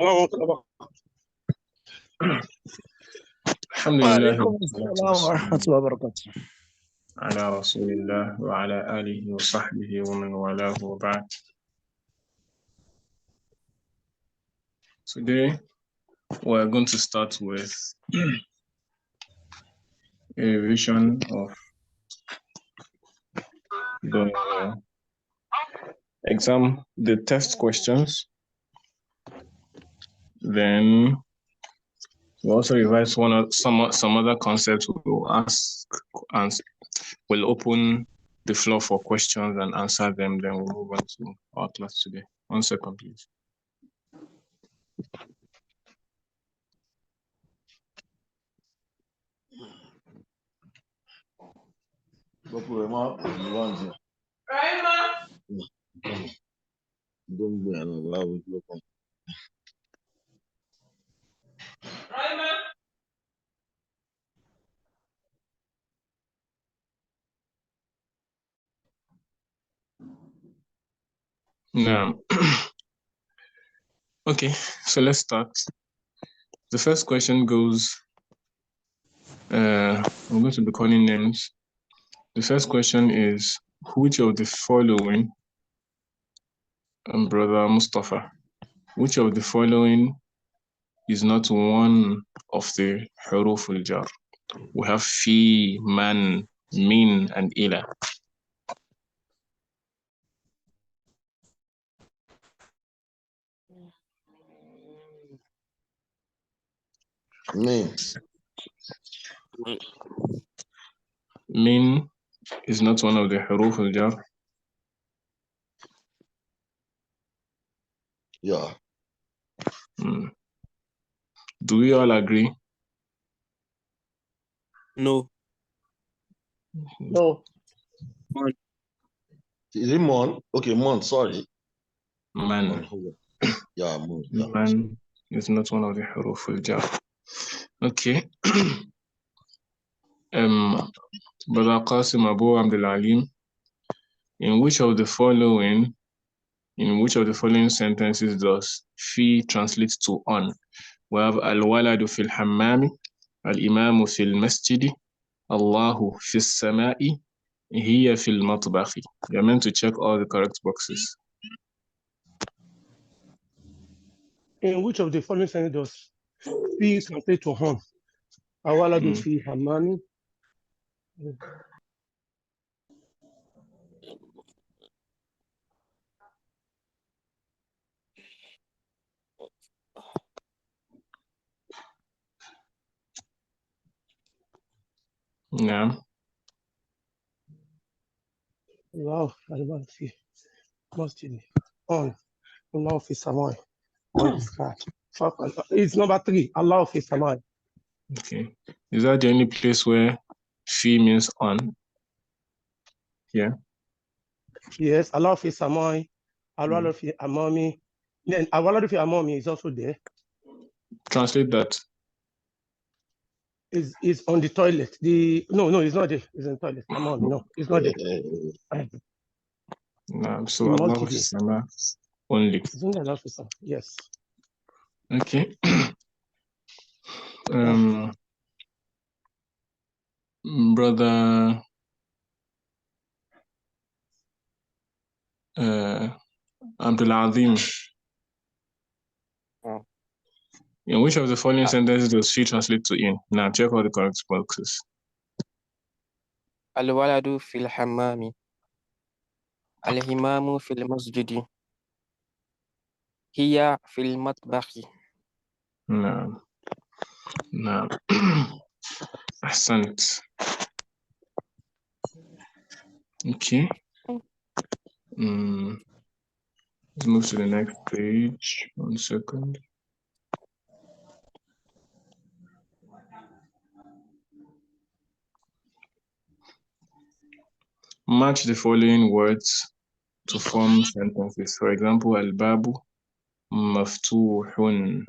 الحمد لله وعليكم والصلاة السلام ورحمة والسلام الله وبركاته. على رسول الله وعلى آله وصحبه ومن والاه وبعد. Today we're going to start with a revision of the exam, the test questions. Then we'll also revise some other concepts. We'll ask and we'll open the floor for questions and answer them. Then we'll move on to our class today. 1 second, please. Now, okay, so let's start. The first question goes, I'm going to be calling names. The first question is, which of the following, Brother Mustafa, which of the following is not one of the huruf al-jar? We have fi, man, min, and ila. Min is not one of the huruf al-jar. Yeah. Do we all agree? No. No. Is it Mon? Okay, Mon, sorry. Man. Yeah, Mon. Yeah. Man is not one of the huruf al-jar. Okay. Brother Qasim Abu Abdul Alim, in which of the following sentences does fi translate to on? We have al-waladu fil hammami, al-imamu fil masjidi, Allahu fis sama'i, hiya fil matbakhi. You're meant to check all the correct boxes. In which of the following sentences does fi translate to on? Awaladu fi hamami. Yeah. Allah fi masjid on. Allah fi samai. On the sky. It's number 3. Allah fi samai. Okay. Is that the only place where fi means on? Yeah. Yes, Allah fi samai. Allah fi amami. Then Allah fi amami is also there. Translate that. Is on the toilet. No, it's not there. It's in the toilet. Amami, no, it's not there. No, so Allah fi sama only. It's only Allah fi samai. Yes. Okay. Brother Abdul Azim, in which of the following sentences does she translate to in? Now check all the correct boxes. Al-waladu fil hammami. Al-himamu fil masjidi. Hiya fil matbakhi. No. Ahsant. Okay. Let's move to the next page. 1 second. Match the following words to form sentences. For example, al-babu maftuhun.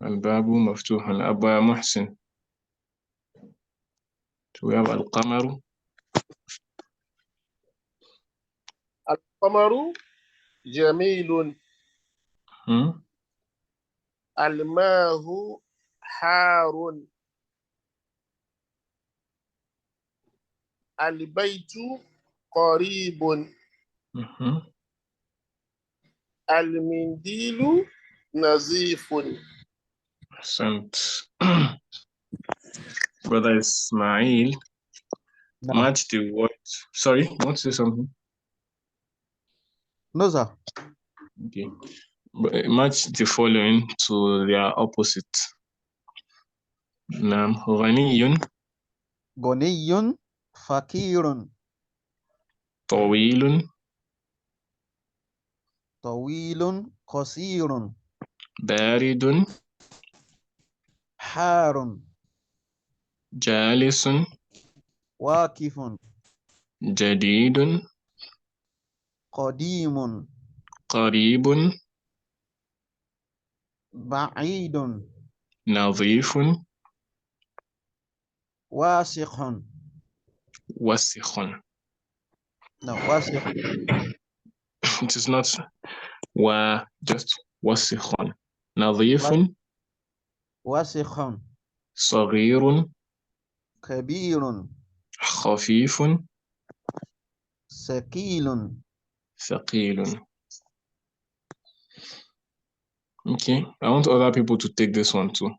Al-babu maftuhun. Aba Muhsin. So we have al-qamaru. Al-qamaru jamilun. الماء حار. البيت قريب. المنديل نظيف. Excellent. Brother Ismail, No. match the word. Sorry, you want to say something? No, sir. Okay. Match the following to their opposite. Nam ghaniyun غني فقير tawilun طويل قصير baridun حار jalisun واقف jadidun قديم qaribun بعيد nadhifun واسخ. wasikhun. No, واسخ. It is not just wasikhun. Nadhifun واسخ saghirun كبير khafifun ثقيل. thaqilun. Okay, I want other people to take this one too.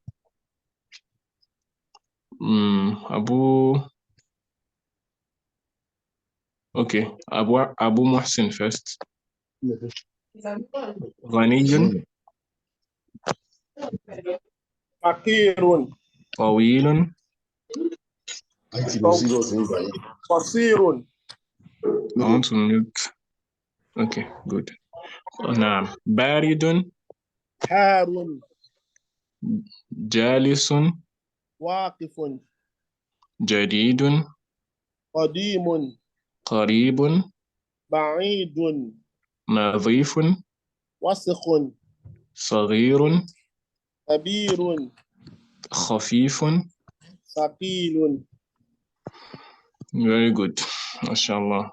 Abu Muhsin first. Ghaniyun فقير. tawilun قصير. I want to mute. Okay, good. Naam. Baridun حار. jalisun واقف. jadidun قديم. qaribun بعيد. nadhifun وسخ. saghirun كبير. khafifun. ثقيل. Very good. MashaAllah.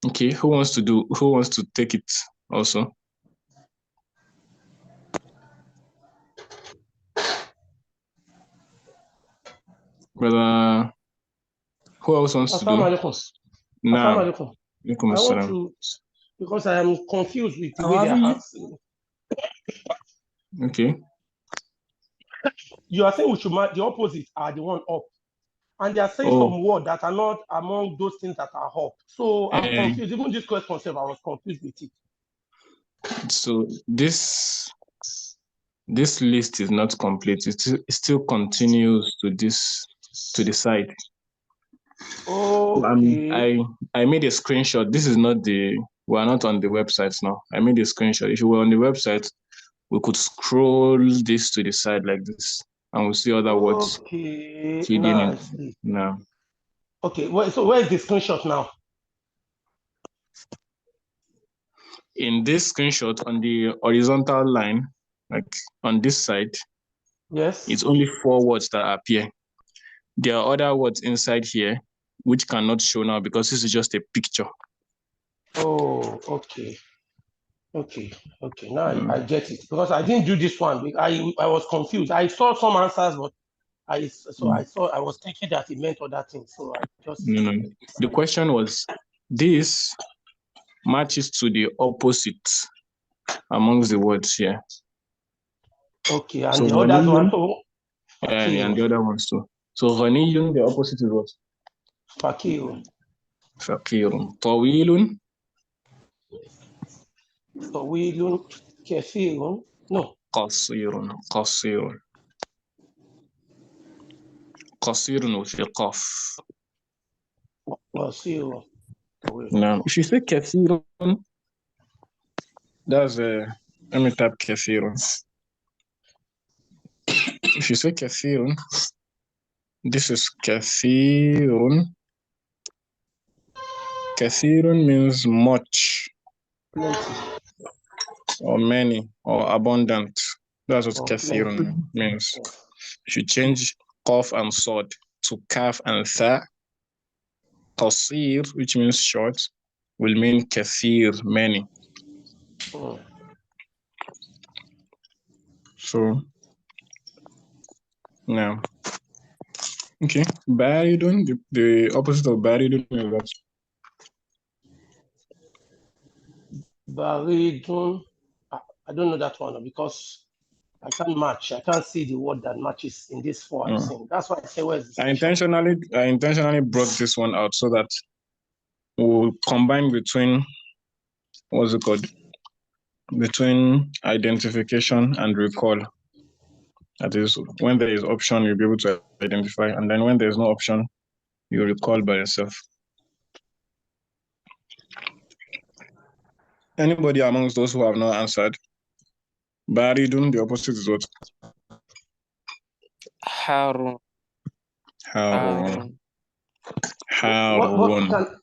Okay, who wants to take it also? Brother, who else wants to do? Assalamu alaikum. Naam. Assalamu alaikum. Alaikum I want assalam. to, because I am confused with the way they are asking. Okay. You are saying we should match the opposite are the one up. And they are saying some words that are not among those things that are up. So I'm confused. Even this question myself, I was confused with it. So this list is not complete. It still continues to the side. Okay. I made a screenshot. This is not we are not on the website now. I made a screenshot. If you were on the website, we could scroll this to the side like this, and we'll see other words. Okay. Nice. No. Okay. So where is the screenshot now? In this screenshot, on the horizontal line, like on this side, yes, it's only 4 words that appear. There are other words inside here which cannot show now because this is just a picture. Oh, okay. Now I get it, because I didn't do this one. I was confused. I saw some answers, but I was thinking that it meant other things. So I just No. The question was, this matches to the opposite amongst the words here. Okay, and so the others one too. And the other ones too. So ghaniyun, the opposite is what? Fakirun. Fakirun. Tawilun. Tawilun. Kathirun. No. Qasirun. Qasirun with the qaf. Qasirun. Now, if you say kathirun, that's let me type kathirun. If you say kathirun, this is kathirun. Kathirun means much, plenty, or many, or abundant. That's what kathirun plenty means. If you change qaf and sod to kaf and tha, qasir, which means short, will mean kathir, many. So now, okay, baridun, the opposite of baridun is what? Baridun. I don't know that one because I can't match. I can't see the word that matches in this four I've seen. That's why I say where's the I special? intentionally brought this one out so that we'll combine between what's it called? Between identification and recall. That is, when there is option, you'll be able to identify, and then when there's no option, you recall by yourself. Anybody amongst those who have not answered? Baridun, the opposite is what? Harun. Harun.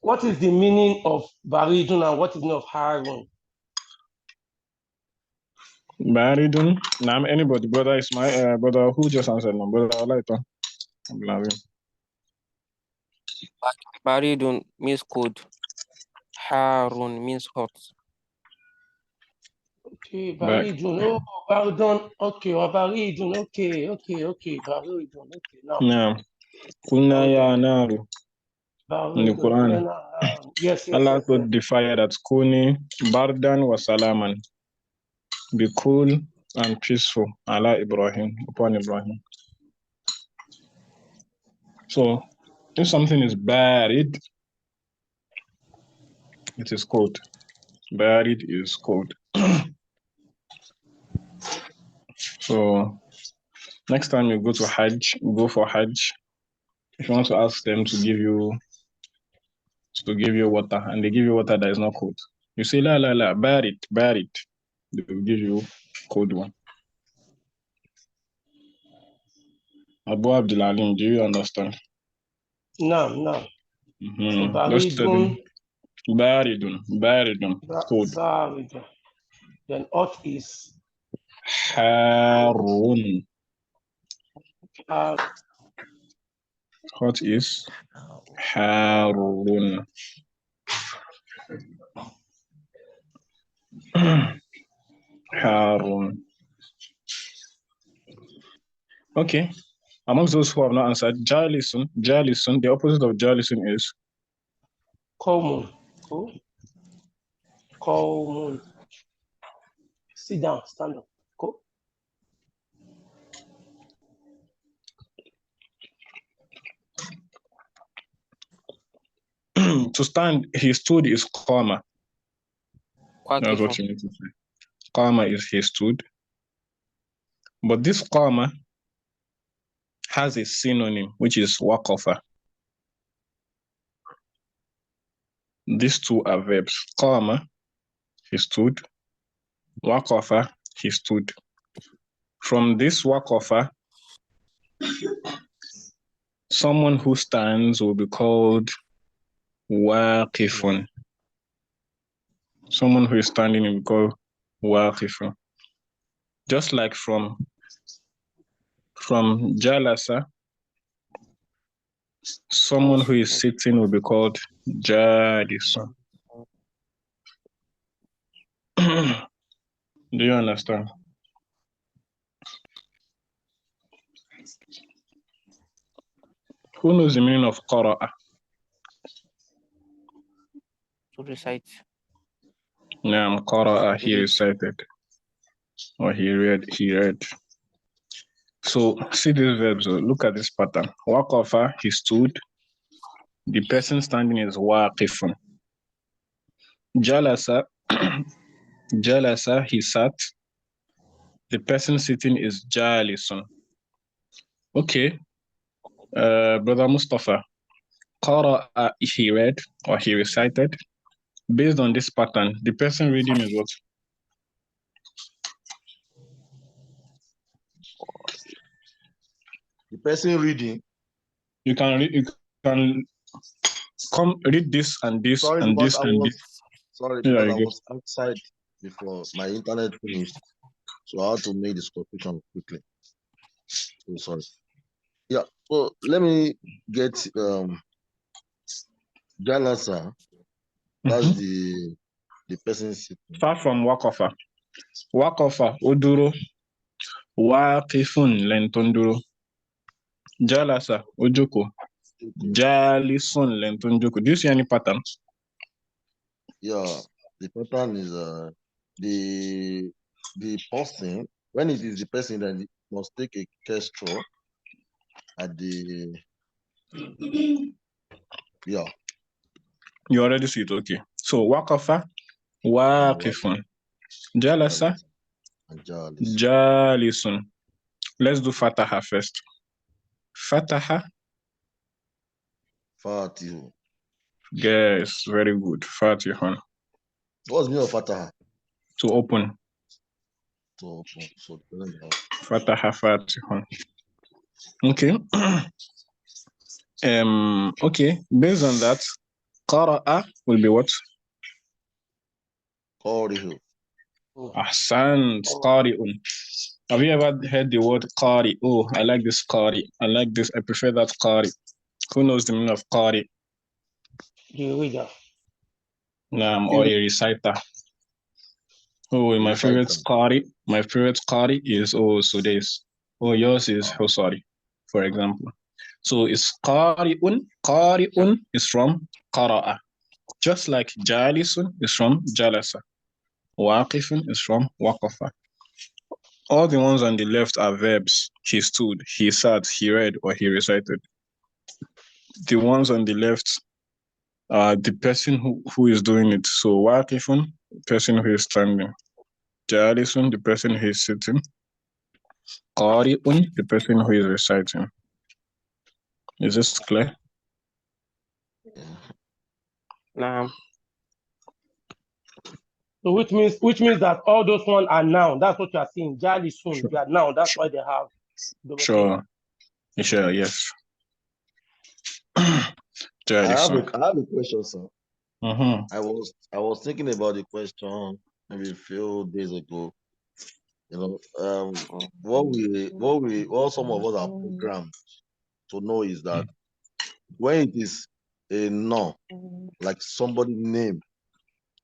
What is the meaning of Baridun and what is the meaning of Harun? Baridun. Now, anybody, brother Ismail, brother who just answered? No, brother Olaito. Baridun means cold. Harun means hot. Okay, Baridun. Oh, Baridun. Okay, or Baridun. Okay. Baridun. Okay, now. Yeah. Kulna ya naru. In the Quran. Yes. Allah told the fire that Kuni Bardan wa Salaman. Be cool and peaceful. Allah Ibrahim, upon Ibrahim. So, if something is buried, it is cold. Buried is cold. So, next time you go to Hajj, go for Hajj. If you want to ask them to give you water, and they give you water that is not cold, you say la, buried. They will give you cold one. Abu Abdulalim, do you understand? No. Mm-hmm. So Baridun, cold. Baridun. Then hot is Harun. Hot is Harun. Harun. Okay. Amongst those who have not answered, Jalisun, the opposite of Jalisun is Qawmun. Qawmun. Sit down, stand up. Go. to stand, he stood is Qama. That's what you need to say. Qama is he stood. But this Qama has a synonym, which is Waqafa. These two are verbs. Qama, he stood. Waqafa, he stood. From this Waqafa, someone who stands will be called Waqifun. Someone who is standing will be called Waqifun. Just like from Jalasa, someone who is sitting will be called Jalisun. Do you understand? Who knows the meaning of Qara'a? To recite. Naam, Qara'a, he recited. Or he read. So see these verbs, look at this pattern. Waqafa, he stood. The person standing is Waqifun. Jalasa, he sat. The person sitting is Jalisun. Okay, Brother Mustafa, Qara'a, he read or he recited. Based on this pattern, the person reading is what? The person reading. You can come read this and this and this and this. Sorry, because I was outside before my internet finished, so I had to make this quotation quickly. So sorry. Yeah, so let me get Jalasa. That's the person sitting. Far from Waqafa. Waqafa, Uduru. Waqifun lentonduro. Jalasa ojoko. Jalisun lentondoko. Do you see any pattern? Yeah, the pattern is the person, when it is the person, then it must take a kestrel at the yeah. You already see it, okay. So waqafa, waqifun. Jalasa, And Jalis. jalisun. Let's do fataha first. Fataha, Fatihu. yes, very good. Fatihun. What's the meaning of Fataha? To open. To open. So Fataha, fatihun. Okay. Okay. Based on that, qara'a will be what? Qarihu. Ahsan, qari'un. Have you ever heard the word qari? Oh, I like this qari. I like this. I prefer that qari. Who knows the meaning of qari? The reader. Or a reciter. Oh, my favorite qari is Sudais. Oh, yours is Husari, for example. So it's qari'un. Qari'un is from qara'a. Just like jalisun is from jalasa. Waqifun is from waqafa. All the ones on the left are verbs. He stood, he sat, he read, or he recited. The ones on the left are the person who is doing it. So waqifun, the person who is standing. Jalisun, the person who is sitting. Qari'un, the person who is reciting. Is this clear? Naam. So which means that all those ones are noun. That's what you are saying. Jali soon. Sure. They are noun. That's why they have. Sure. Sure. Yes. I have Jalisun. a question, sir. Mm-hmm. I was thinking about the question maybe a few days ago. You know, what some of us are programmed to know is that when it is a noun, like somebody name,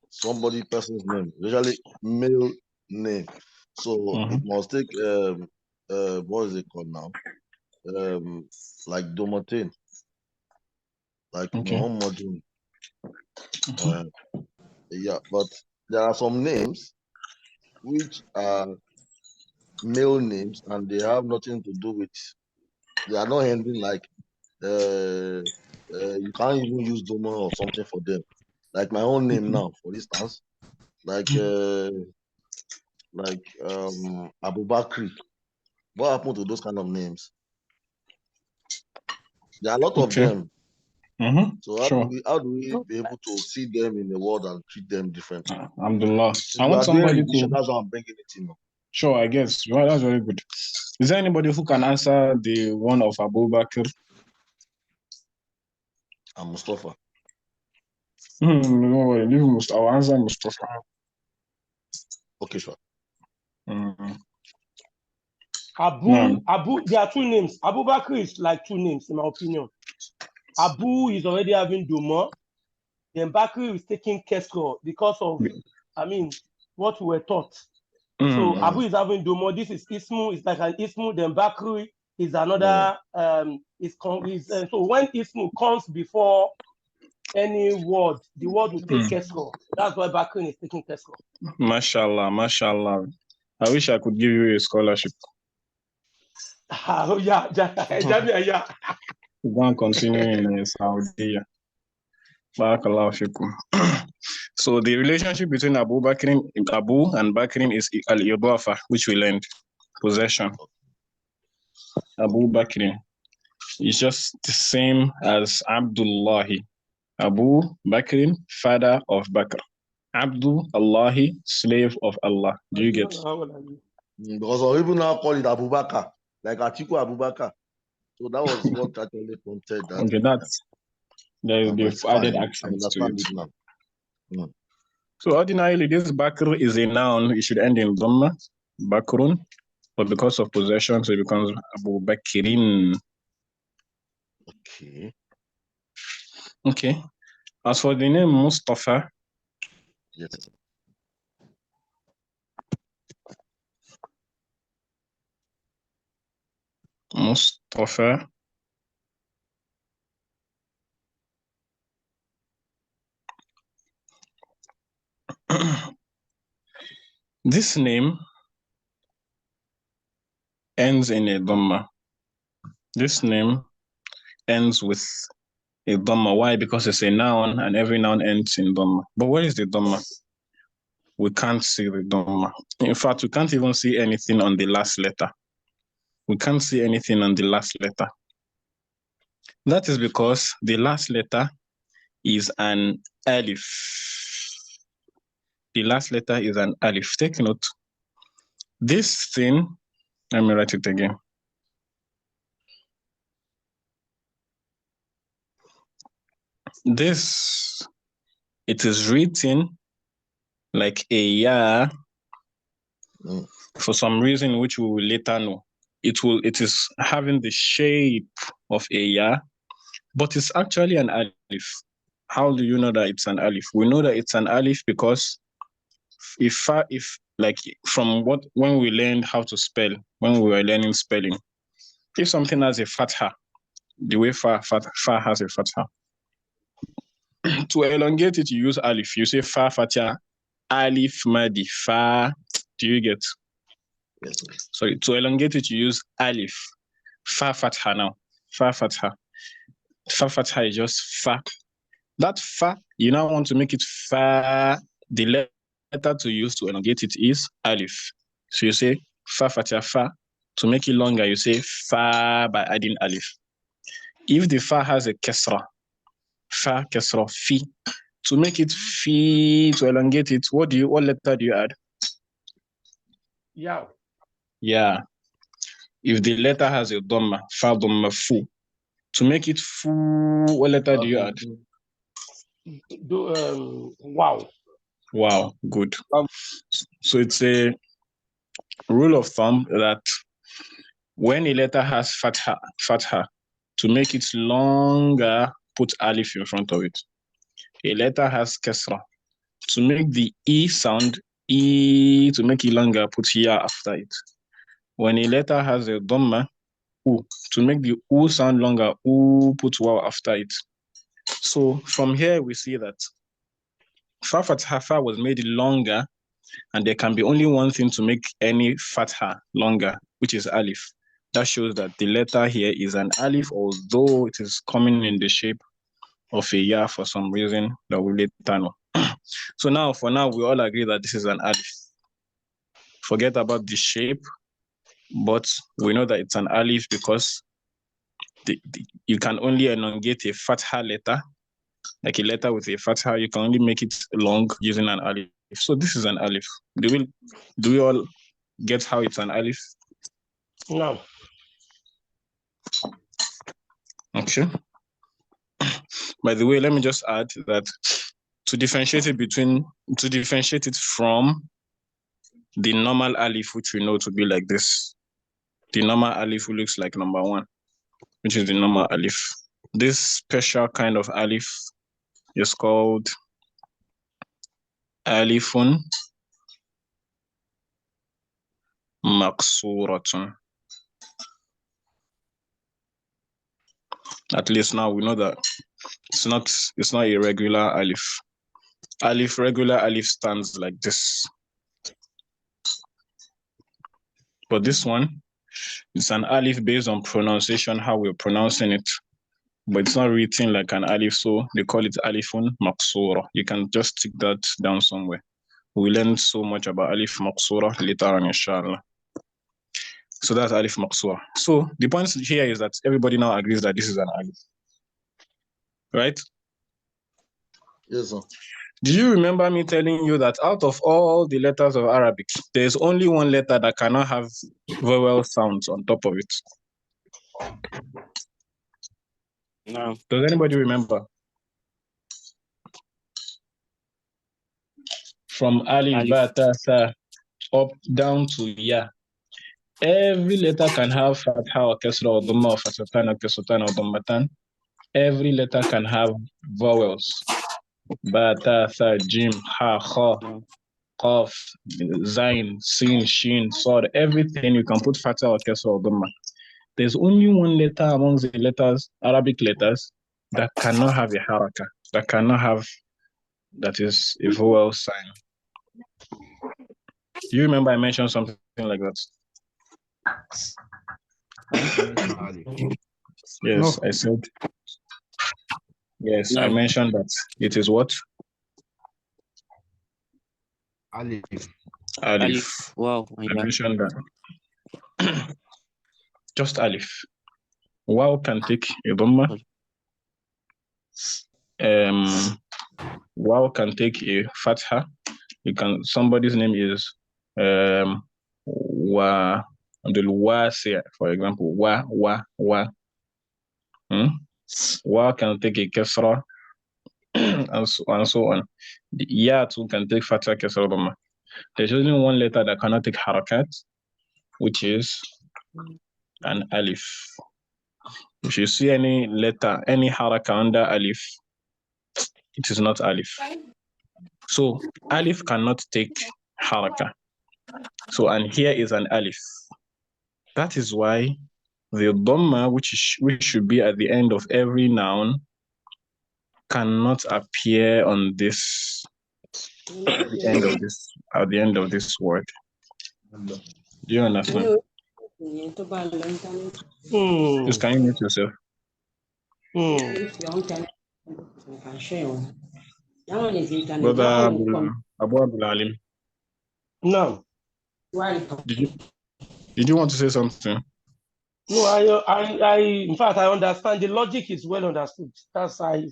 somebody person's name, usually male name, so it must take what is it called now? Like Domatin, like Muhammadun. Yeah, but there are some names which are male names and they have nothing to do with, they are not ending like you can't even use Doma or something for them. Like my own name now, for instance, like Abu Bakri. What happened to those kind of names? There are a lot of them. So how do we be able to see them in the world and treat them differently? Alhamdulillah. I want somebody to. That's why I'm bringing it in. Sure, I guess. Well, that's very good. Is there anybody who can answer the one of Abu Bakr? I'm Mustafa. No worry, leave Mustafa. I'll answer Mustafa. Okay, sure. Abu, there are two names. Abu Bakr is like two names, in my opinion. Abu is already having Duma. Then Bakr is taking Kesko because of, what we were taught. So Abu is having Duma. This is Ismu. It's like an Ismu. Then Bakr is another. So when Ismu comes before any word, the word will take Kesko. That's why Bakr is taking Kesko. Mashallah, mashallah. I wish I could give you a scholarship. Oh, yeah. Go and continue in Saudi. Barakallahu fikum. So the relationship between Abu and Bakrin is al-idafa, which we learned, possession. Abu Bakrin is just the same as Abdullahi. Abu Bakrin, father of Bakr. Abdullahi, slave of Allah. Do you get? Because some people now call it Abu Bakr, like Atiku Abu Bakr. So that was what actually prompted that. Okay, they've added accents to it. So ordinarily, this Bakr is a noun. It should end in Dhamma, Bakrun, but because of possession, so it becomes Abu Bakrin. Okay. As for the name Mustafa, yes. Mustafa. This name ends in a dhamma. This name ends with a dhamma. Why? Because it's a noun and every noun ends in dhamma. But where is the dhamma? We can't see the dhamma. In fact, we can't even see anything on the last letter. We can't see anything on the last letter. That is because the last letter is an alif. The last letter is an alif. Take note. This thing, let me write it again. This, it is written like a ya for some reason which we will later know. It is having the shape of a ya, but it's actually an alif. How do you know that it's an alif? We know that it's an alif because if like from when we learned how to spell, when we were learning spelling, if something has a fatha, the way fa has a fatha, to elongate it, you use alif. You say fa fatha, alif madi fa. Do you get? Yes. Sorry, to elongate it, you use alif. Fa fatha now. Fa fatha. Fa fatha is just fa. That fa, you now want to make it fa. The letter to use to elongate it is alif. So you say fa fatha fa. To make it longer, you say fa by adding alif. If the fa has a kesra, fa kesra fi. To make it fi, to elongate it, what letter do you add? Yeah. Yeah. If the letter has a dhamma, fa dhamma fu. To make it fu, what letter do you add? Wow. Wow, good. So it's a rule of thumb that when a letter has fatha, to make it longer, put alif in front of it. A letter has kasra. To make the E sound, E, to make it longer, put ya after it. When a letter has a dhamma, u, to make the u sound longer, u, put waw after it. So from here, we see that fa fatha was made longer, and there can be only one thing to make any fatha longer, which is alif. That shows that the letter here is an alif, although it is coming in the shape of a ya for some reason that we later know. So now, for now, we all agree that this is an alif. Forget about the shape, but we know that it's an alif because you can only elongate a fatha letter, like a letter with a fatha, you can only make it long using an alif. So this is an alif. Do we all get how it's an alif? No. Okay. By the way, let me just add that to differentiate it from the normal alif, which we know to be like this. The normal alif looks like number 1, which is the normal alif. This special kind of alif is called alifun maqsuratun. At least now we know that it's not a regular alif. Regular alif stands like this. But this one, it's an alif based on pronunciation, how we're pronouncing it. But it's not written like an alif, so they call it alifun maqsura. You can just stick that down somewhere. We learn so much about alif maqsura later on, inshallah. So that's alif maqsura. So the point here is that everybody now agrees that this is an alif. Right? Yes, sir. Do you remember me telling you that out of all the letters of Arabic, there's only one letter that cannot have vowel sounds on top of it? No. Does anybody remember? From alif, ba, ta, sa, up down to ya. Every letter can have fatha or kasra or dhamma or fathatan or kasratan or dhammatan. Every letter can have vowels. Ba, ta, sa, jim, ha, kha, qaf, zain, sin, shin, sad. Everything you can put fatha or kasra or dhamma. There's only one letter amongst the letters, Arabic letters, that cannot have a haraka, that cannot have, that is a vowel sign. Do you remember I mentioned something like that? Yes, I said. Yes, I No. mentioned that it is what? Alif. Alif. Alif. Wow. I Yeah. mentioned that. Just alif. Wow can take a dhamma. Wow can take a fatha. You can. Somebody's name is Wa Abdul Wasi, for example. Wa. Wa can take a kasra and so on. The ya too can take fatha kasra dhamma. There's only one letter that cannot take harakat, which is an alif. If you see any letter, any haraka under alif, it is not alif. So alif cannot take haraka. So, and here is an alif. That is why the dhamma, which should be at the end of every noun, cannot appear on this at the end of this word. Do you understand? Just can you mute yourself? Brother Abu Abdul Alim. No. Did you want to say something? No, I in fact I understand the logic is well understood. That's I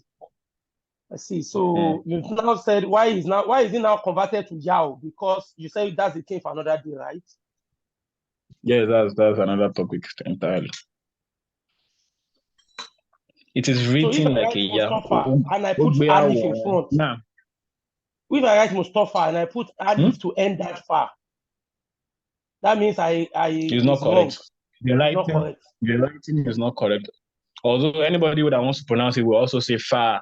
see. So you now said why is it now converted to Yao? Because you said that's the thing for another day, right? Yeah, that's another topic entirely. It is written so like a Mustafa and I put Alif in front. Nah. If I write Mustafa and I put Alif to end that far, that means it's not correct. The writing is not correct. Although anybody that wants to pronounce it will also say fa.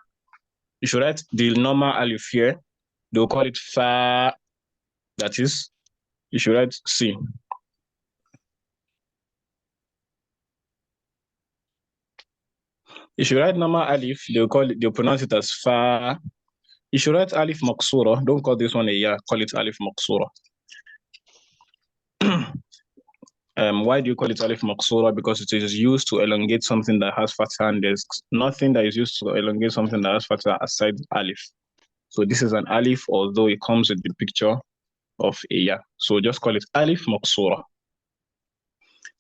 You should write the normal alif here. They'll call it fa. That is, you should write C. You should write normal alif. They'll pronounce it as fa. You should write alif maqsura. Don't call this one a ya. Call it alif maqsura. Why do you call it alif maqsura? Because it is used to elongate something that has fatha, and there's nothing that is used to elongate something that has fatha aside alif. So this is an alif, although it comes with the picture of a ya. So just call it alif maqsura.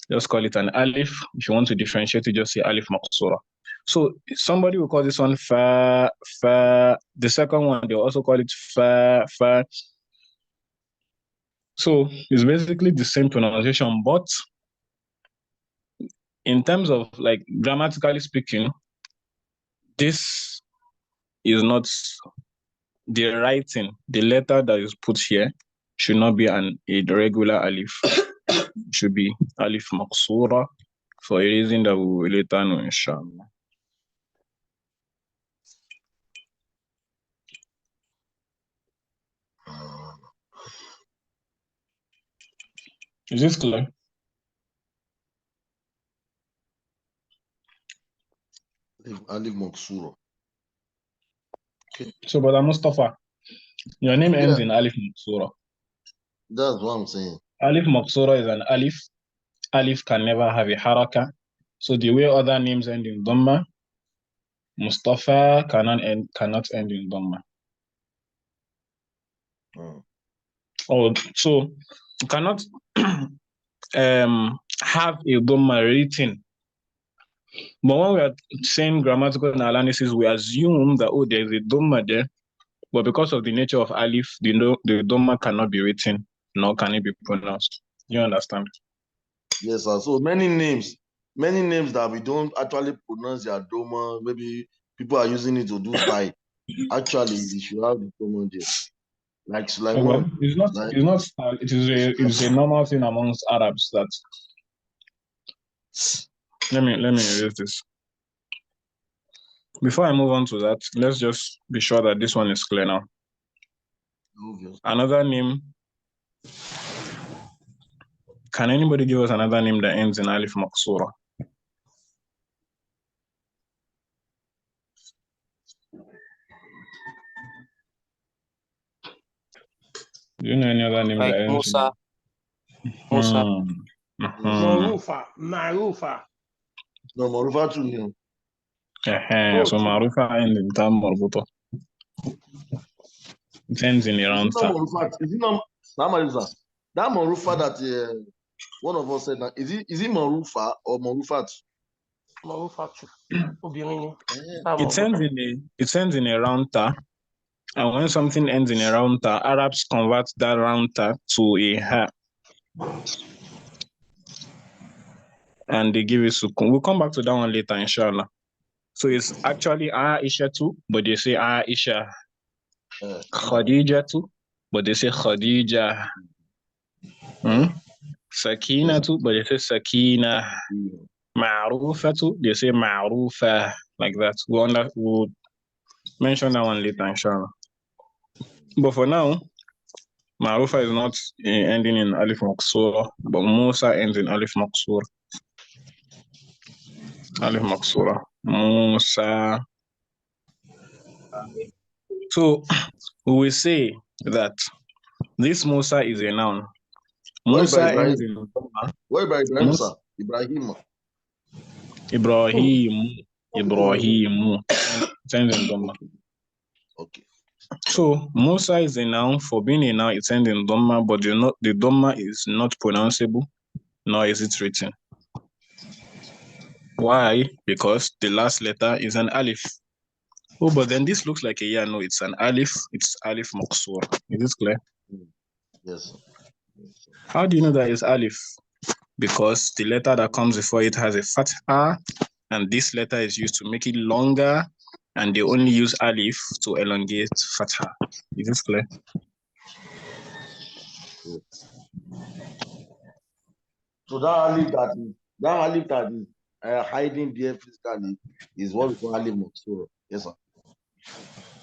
Just call it an alif. If you want to differentiate it, just say alif maqsura. So somebody will call this one fa. The second one, they'll also call it fa. So it's basically the same pronunciation, but in terms of like grammatically speaking, this is not the writing. The letter that is put here should not be a regular alif. It should be alif maqsura for a reason that we will later know, inshallah. Is this clear? Alif Maqsura. Okay. So, Brother Mustafa, your name ends in alif maqsura. That's what I'm saying. Alif maqsura is an alif. Alif can never have a haraka. So the way other names end in dhamma, Mustafa cannot end in dhamma. Oh, so you cannot have a dhamma written. But when we are saying grammatical analysis, we assume that there's a dhamma there, but because of the nature of alif, the dhamma cannot be written, nor can it be pronounced. You understand? Yes, sir. So many names that we don't actually pronounce their dhamma, maybe people are using it to do style. Actually, we should have the dhamma there. Like Sulaiman. It's not style. It is a normal thing amongst Arabs that. Let me erase this. Before I move on to that, let's just be sure that this one is clear now. Obvious. Another name. Can anybody give us another name that ends in alif maqsura? Do you know any other name Like that ends Musa. Musa. Marufa. No, Marufa too new. So Marufa ends in Tam Marbuto. It ends in Is it around not Marufa? Is it not Marufa? That Marufa that one of us said, is it Marufa or Marufat? Marufa too. It ends in a round ta. And when something ends in a round ta, Arabs convert that round ta to a ha. And they give it sukun. We'll come back to that one later, inshallah. So it's actually Aisha too, but they say Aisha. Khadija too, but they say Khadija. Sakina too, but they say Sakina. Ma'rufa too, they say Ma'rufa. Like that. We'll mention that one later, inshallah. But for now, Ma'rufa is not ending in Alif Maqsura, but Musa ends in Alif Maqsura. Alif Maqsura. Musa. So we will say that this Musa is a noun. Musa ends in Dhamma. What about Ibrahim, sir? Ibrahim. Ibrahim. It ends in Dhamma. Okay. So Musa is a noun. For being a noun, it ends in Dhamma, but the Dhamma is not pronounceable, nor is it written. Why? Because the last letter is an alif. Oh, but then this looks like a ya. No, it's an alif. It's alif maqsur. Is this clear? Yes. How do you know that it's alif? Because the letter that comes before it has a fatha, and this letter is used to make it longer, and they only use alif to elongate fatha. Is this clear? So that alif that is hiding there physically is what we call alif maqsura. Yes, sir.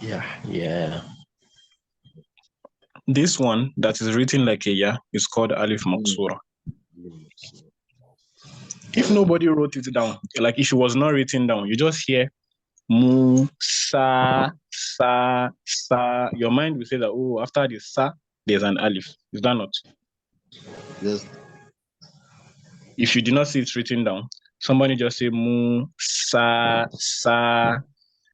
Yeah. This one that is written like a ya is called alif maqsura. If nobody wrote it down, like if it was not written down, you just hear mu, sa, your mind will say that, oh, after the sa, there's an alif. Is that not? Yes. If you do not see it written down, somebody just say mu, sa,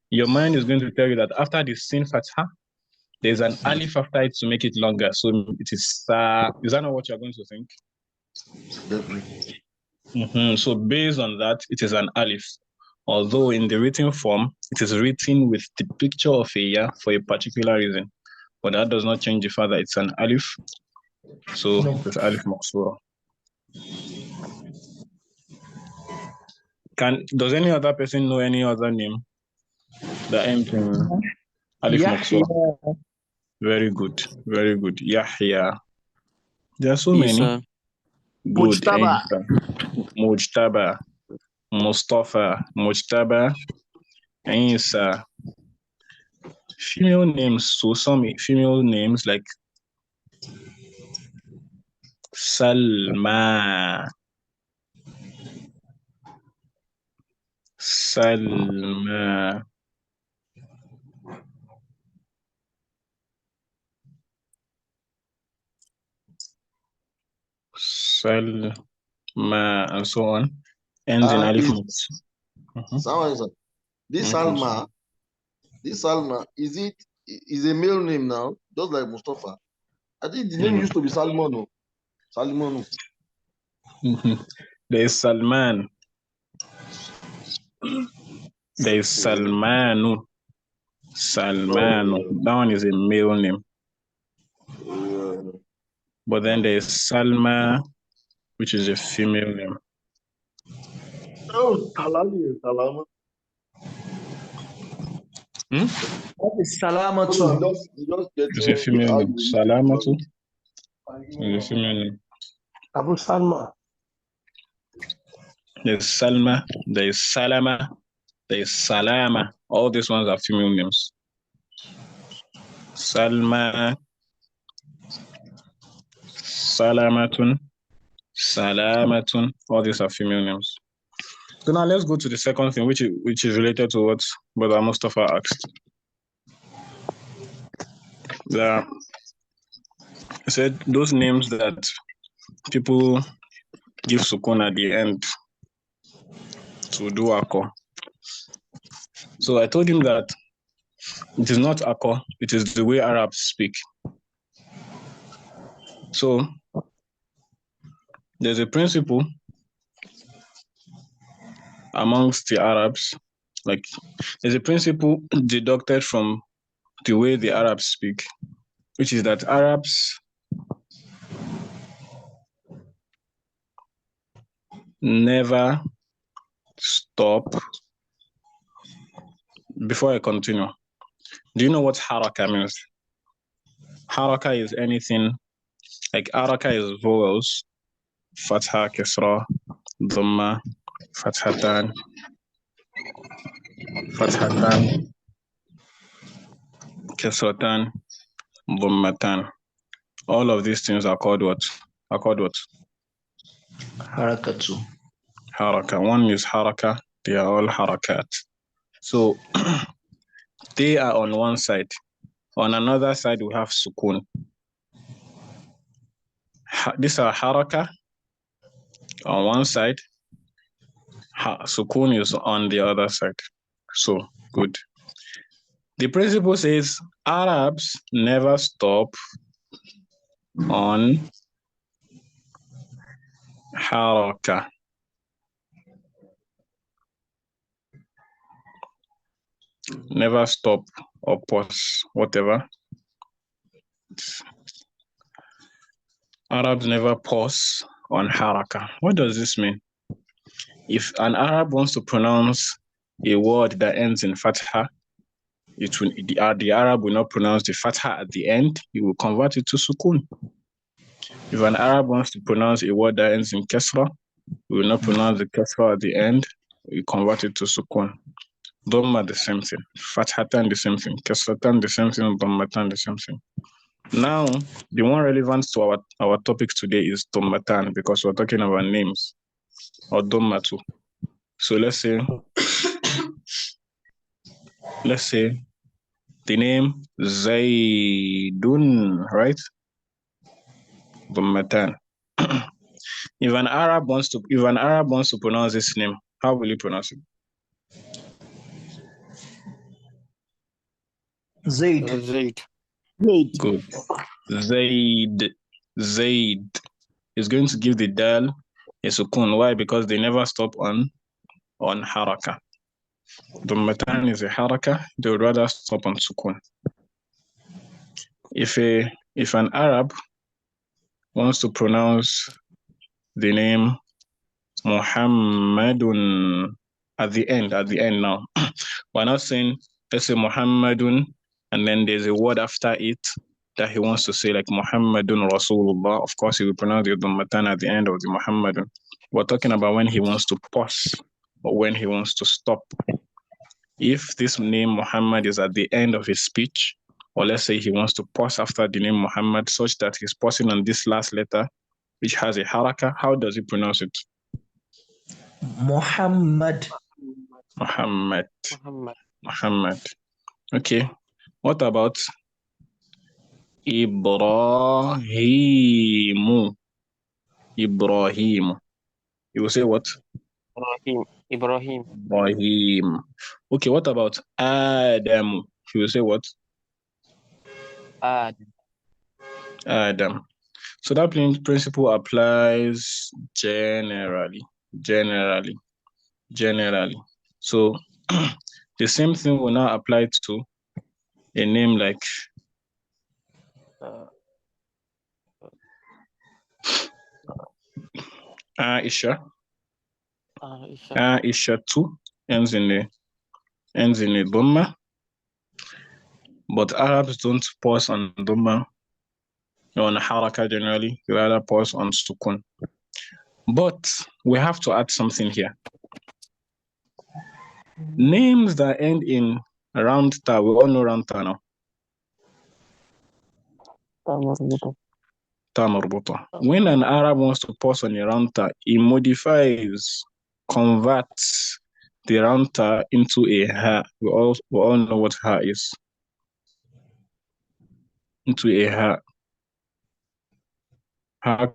your mind is going to tell you that after the sin fatha, there's an alif after it to make it longer. So it is sa. Is that not what you're going to think? Definitely. So based on that, it is an alif. Although in the written form, it is written with the picture of a ya for a particular reason. But that does not change the fact that it's an alif. So it's alif maqsura. Does any other person know any other name that ends in alif maqsura? Very good. Very good. Yahya. There are so many. Good. Mujtaba. Mustafa. Mujtaba. Isa. Female names. So some female names like Salma. Salma. Salma, and so on. Ends in alif. This Salma, is a male name now, just like Mustafa. I think the name used to be Salmon. Salmon. There is Salman. There is Salmanu. Salmanu. That one is a male name. But then there is Salma, which is a female name. Oh, Salama. What is Salamatu? It's a female name. Salamatu is a female name. Abu Salma. There's Salma, there's Salama, there's Salama. All these ones are female names. Salma, Salamatun, Salamatun. All these are female names. So now let's go to the second thing, which is related to what Brother Mustafa asked. I said those names that people give sukun at the end to do ako. So I told him that it is not ako, it is the way Arabs speak. So there's a principle amongst the Arabs, like there's a principle deducted from the way the Arabs speak, which is that Arabs never stop. Before I continue, do you know what haraka means? Haraka is anything, like haraka is vowels, fatha, kasra, dhamma, fathatan, kasratan, dhammatan. All of these things are called what? Harakatu. Haraka. One is haraka, they are all harakat. So they are on one side. On another side, we have sukun. These are haraka on one side. Sukun is on the other side. So, good. The principle says Arabs never stop on haraka. Never stop or pause, whatever. Arabs never pause on haraka. What does this mean? If an Arab wants to pronounce a word that ends in fatha, the Arab will not pronounce the fatha at the end, he will convert it to sukun. If an Arab wants to pronounce a word that ends in kasra, he will not pronounce the kasra at the end, he will convert it to sukun. Dhamma the same thing, fathatan the same thing, kasratan the same thing, dhammatan the same thing. Now, the one relevant to our topic today is dhammatan, because we're talking about names, or dhammatu. So let's say the name Zaydun, right? Dhammatan. If an Arab wants to pronounce this name, how will he pronounce it? Zaid. Zaid. Good. Zaid is going to give the dal a sukun. Why? Because they never stop on haraka. Dhammatan is a haraka, they would rather stop on sukun. If an Arab wants to pronounce the name Muhammadun at the end now, we're not saying, let's say Muhammadun, and then there's a word after it that he wants to say, like Muhammadun Rasulullah. Of course, he will pronounce the dhammatan at the end of the Muhammadun. We're talking about when he wants to pause or when he wants to stop. If this name Muhammad is at the end of his speech, or let's say he wants to pause after the name Muhammad such that he's pausing on this last letter, which has a haraka, how does he pronounce it? Muhammad. Muhammad. Okay. What about Ibrahim? You will say what? Ibrahim. Okay, what about Adam? You will say what? Adam. So that principle applies generally. So the same thing will now apply to a name like Aisha. Aisha too ends in a dhamma, but Arabs don't pause on dhamma or on haraka generally. They rather pause on sukun. But we have to add something here. Names that end in round ta, we all know round ta now. Ta marbuta. When an Arab wants to pause on a round ta, he converts the round ta into a ha. We all know what ha is. Into a ha. Ha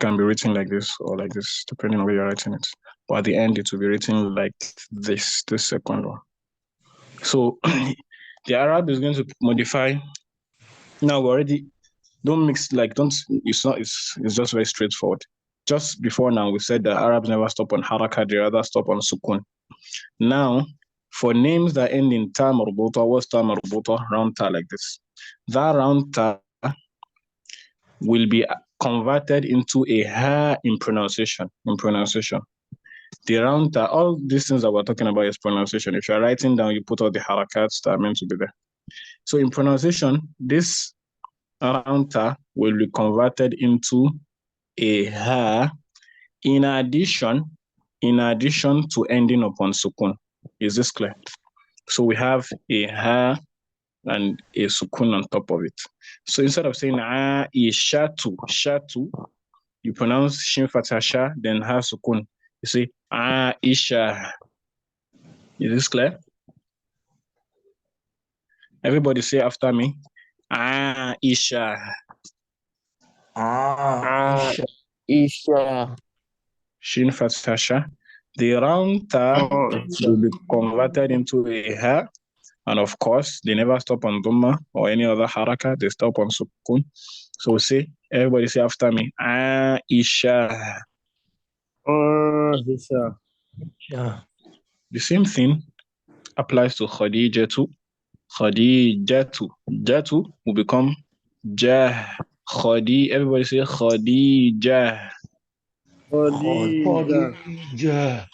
can be written like this or like this, depending on where you're writing it. But at the end, it will be written like this, the second one. So the Arab is going to modify. Now we already don't mix like don't. It's not. It's just very straightforward. Just before now, we said that Arabs never stop on haraka, they rather stop on sukun. Now, for names that end in ta marbuta, what's ta marbuta? Round ta like this. That round ta will be converted into a ha in pronunciation. The round ta, all these things that we're talking about is pronunciation. If you're writing down, you put all the harakats that are meant to be there. So in pronunciation, this round ta will be converted into a ha in addition to ending upon sukun. Is this clear? So we have a ha and a sukun on top of it. So instead of saying shatu, you pronounce shin fatha sha, then ha sukun. You say Aisha. Is this clear? Everybody say after me. Aisha. Isha. Shin fatha sha. The round ta will be converted into a ha. And of course, they never stop on Dhamma or any other haraka, they stop on Sukun. So say, everybody say after me, Aisha. Aisha. Yeah. The same thing applies to Khadijatu. Khadijatu. Jatu will become Jah. Everybody say Khadijah. Khadija.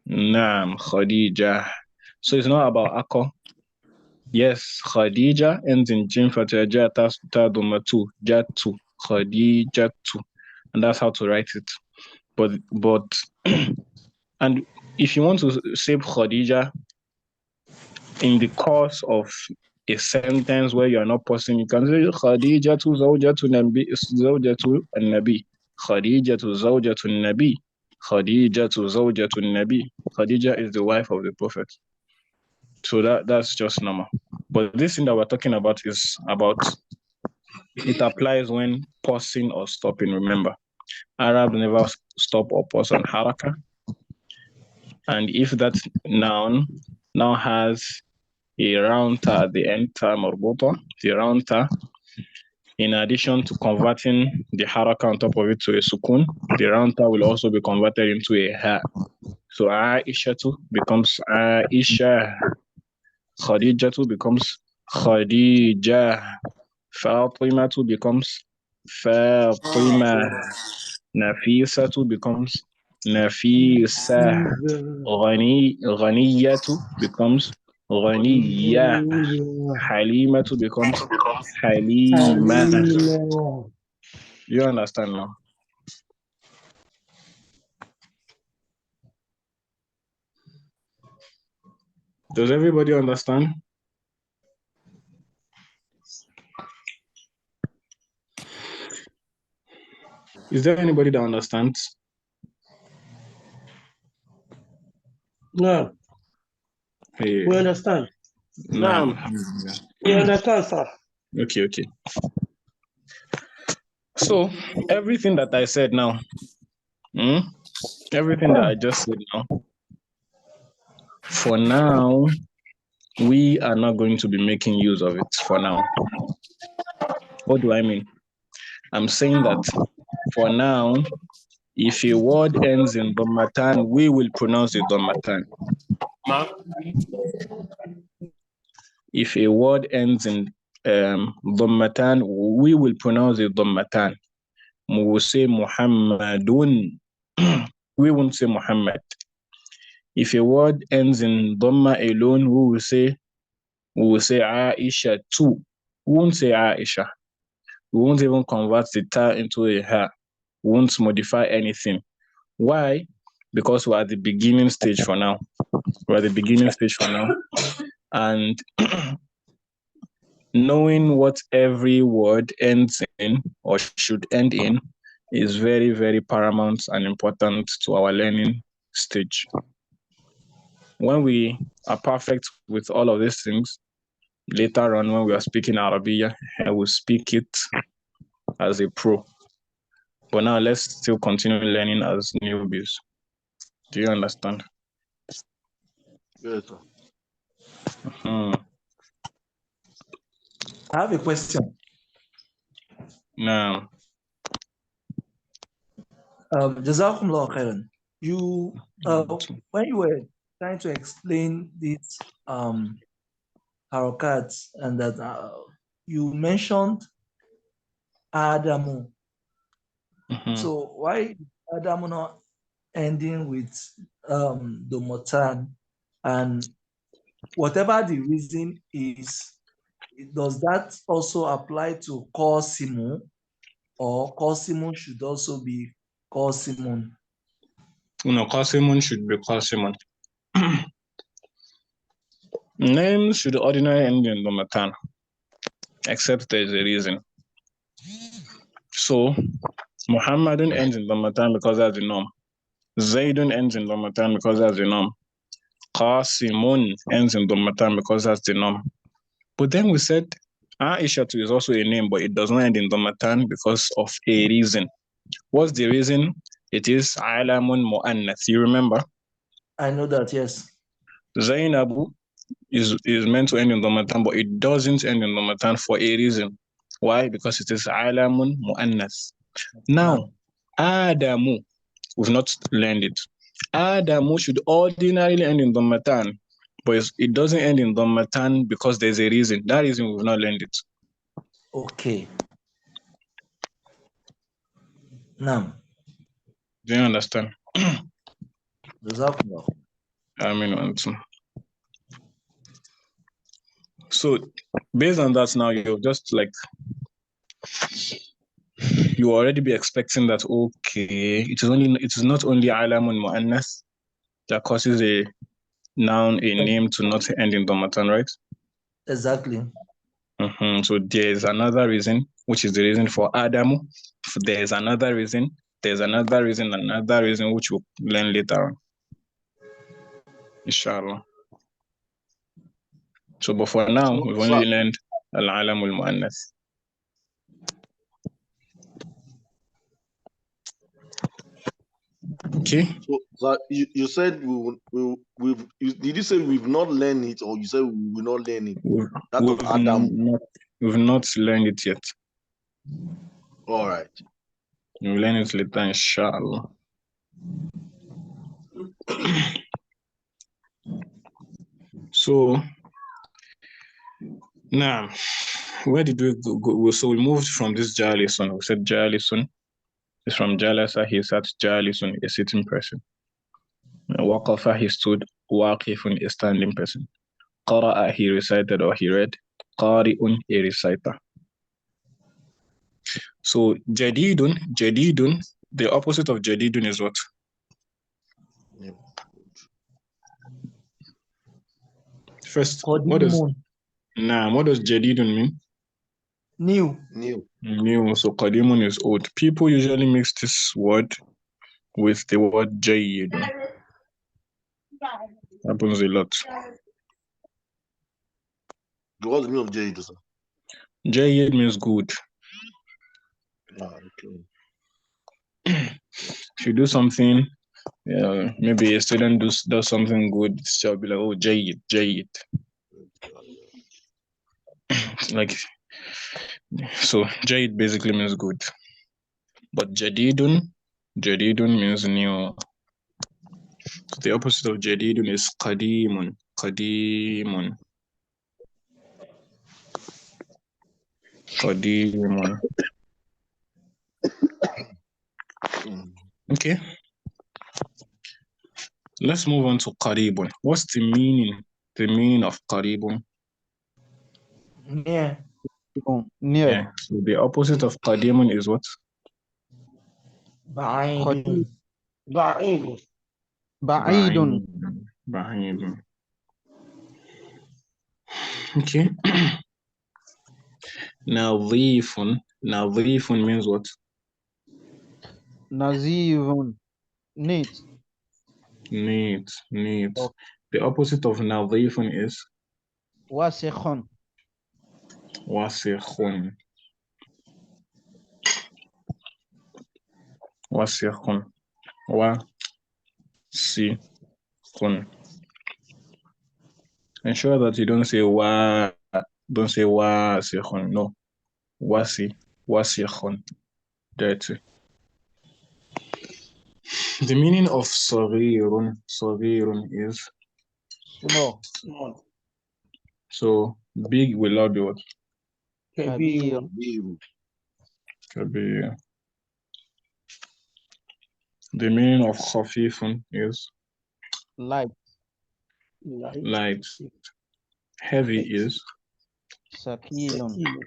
Naam, Khadijah. So it's not about Akko. Yes, Khadija ends in Jim Fatah Jata Tadumatu, Jatu, Khadijatu. And that's how to write it. But and if you want to say Khadija in the course of a sentence where you are not pausing, you can say Khadijatu Zawjatu Nabi Zawjatu Nabi. Khadijatu Zawjatu Nabi. Khadijatu Zawjatu Nabi. Khadija is the wife of the Prophet. So that's just normal. But this thing that we're talking about is about, it applies when pausing or stopping. Remember, Arab never stop or pause on haraka. And if that noun now has a round ta at the end, ta marbuta, the round ta, in addition to converting the haraka on top of it to a sukun, the round ta will also be converted into a ha. So Aisha becomes Aisha. Khadijatu becomes Khadija. Fatimatu becomes Fatima. Nafisatu becomes Nafisa. Ghaniyatu becomes Ghaniya. Halimatu becomes Halima. You understand now? Does everybody understand? Is there anybody that understands? No. Hey. We understand. No. We understand, sir. Okay. So everything that I said now, everything that I just said now, for now, we are not going to be making use of it for now. What do I mean? I'm saying that for now, if a word ends in Dhammatan, we will pronounce it Dhammatan. If a word ends in Dhammatan, we will pronounce it Dhammatan. We will say Muhammadun. We won't say Muhammad. If a word ends in Dhamma alone, we will say Aisha too. We won't say Aisha. We won't even convert the ta into a ha. We won't modify anything. Why? Because we're at the beginning stage for now. And knowing what every word ends in or should end in is very, very paramount and important to our learning stage. When we are perfect with all of these things, later on when we are speaking Arabiya, I will speak it as a pro. But now let's still continue learning as newbies. Do you understand? Yes, sir. I have a question. Now, Jazakumullah khairan. You when you were trying to explain this harakats and that you mentioned Adamu. So why Adamu not ending with the Motan, and whatever the reason is, does that also apply to Kosimu, or Kosimu should also be Kosimun? no, Qasimun should be Qasimun. Names should ordinarily end in Domatan, except there is a reason. So, Muhammadun ends in Domatan because that's the norm. Zaydun ends in Domatan because that's the norm. Qasimun ends in Domatan because that's the norm. But then we said Aisha is also a name, but it does not end in Domatan because of a reason. What's the reason? It is Alamun Mu'annath. You remember? I know that, yes. Zainabu is meant to end in Domatan, but it doesn't end in Domatan for a reason. Why? Because it is Alamun Mu'annath. Now, Adamu, we've not learned it. Adamu should ordinarily end in Domatan, but it doesn't end in Domatan because there's a reason. That reason we've not learned it. Okay. Now, do you understand? Jazakumullah. I mean, so based on that, now you're just like, you already be expecting that, okay, it is not only alamun mu'annas that causes a noun, a name to not end in domatan, right? Exactly. So there's another reason, which is the reason for Adamu. There's another reason, another reason, which we'll learn later on. Inshallah. So, but for now, we've only learned al-alamul mu'annas. Okay. So you said did you say we've not learned it, or you said we will not learn it? That of Adam. We've not learned it yet. All right. We'll learn it later, inshallah. So now, where did we go? So we moved from this Jalisun. We said Jalisun is from Jalasa. He sat Jalisun, a sitting person. Waqafa, he stood. Waqifun, a standing person. Qara'a, he recited or he read. Qari'un, a reciter. So jadidun, the opposite of jadidun is what? First, what does jadidun mean? New. So qadimun is old. People usually mix this word with the word jayyid. Happens a lot. What's the meaning of jayyid, sir? Jayyid means good. Okay. If you do something, maybe a student does something good, she'll be like, oh, jayyid. Like, so jayyid basically means good. But jadidun means new. So the opposite of jadidun is qadimun. Okay. Let's move on to qaribun. What's the meaning of qaribun? Near. Yeah. So the opposite of qadimun is what? Ba'idun. Ba'idun. Okay. Nadhifun means what? Nazivun. Neat. Okay. The opposite of nadhifun is? Wasikhun. wasikhun, wasikhun. Ensure that you don't say wasikhun. No, wasikhun. Dirty. The meaning of saghirun is Small. so big will not be what? Kabir. Kabir. The meaning of khafifun is Light. light. Heavy is Sakilun.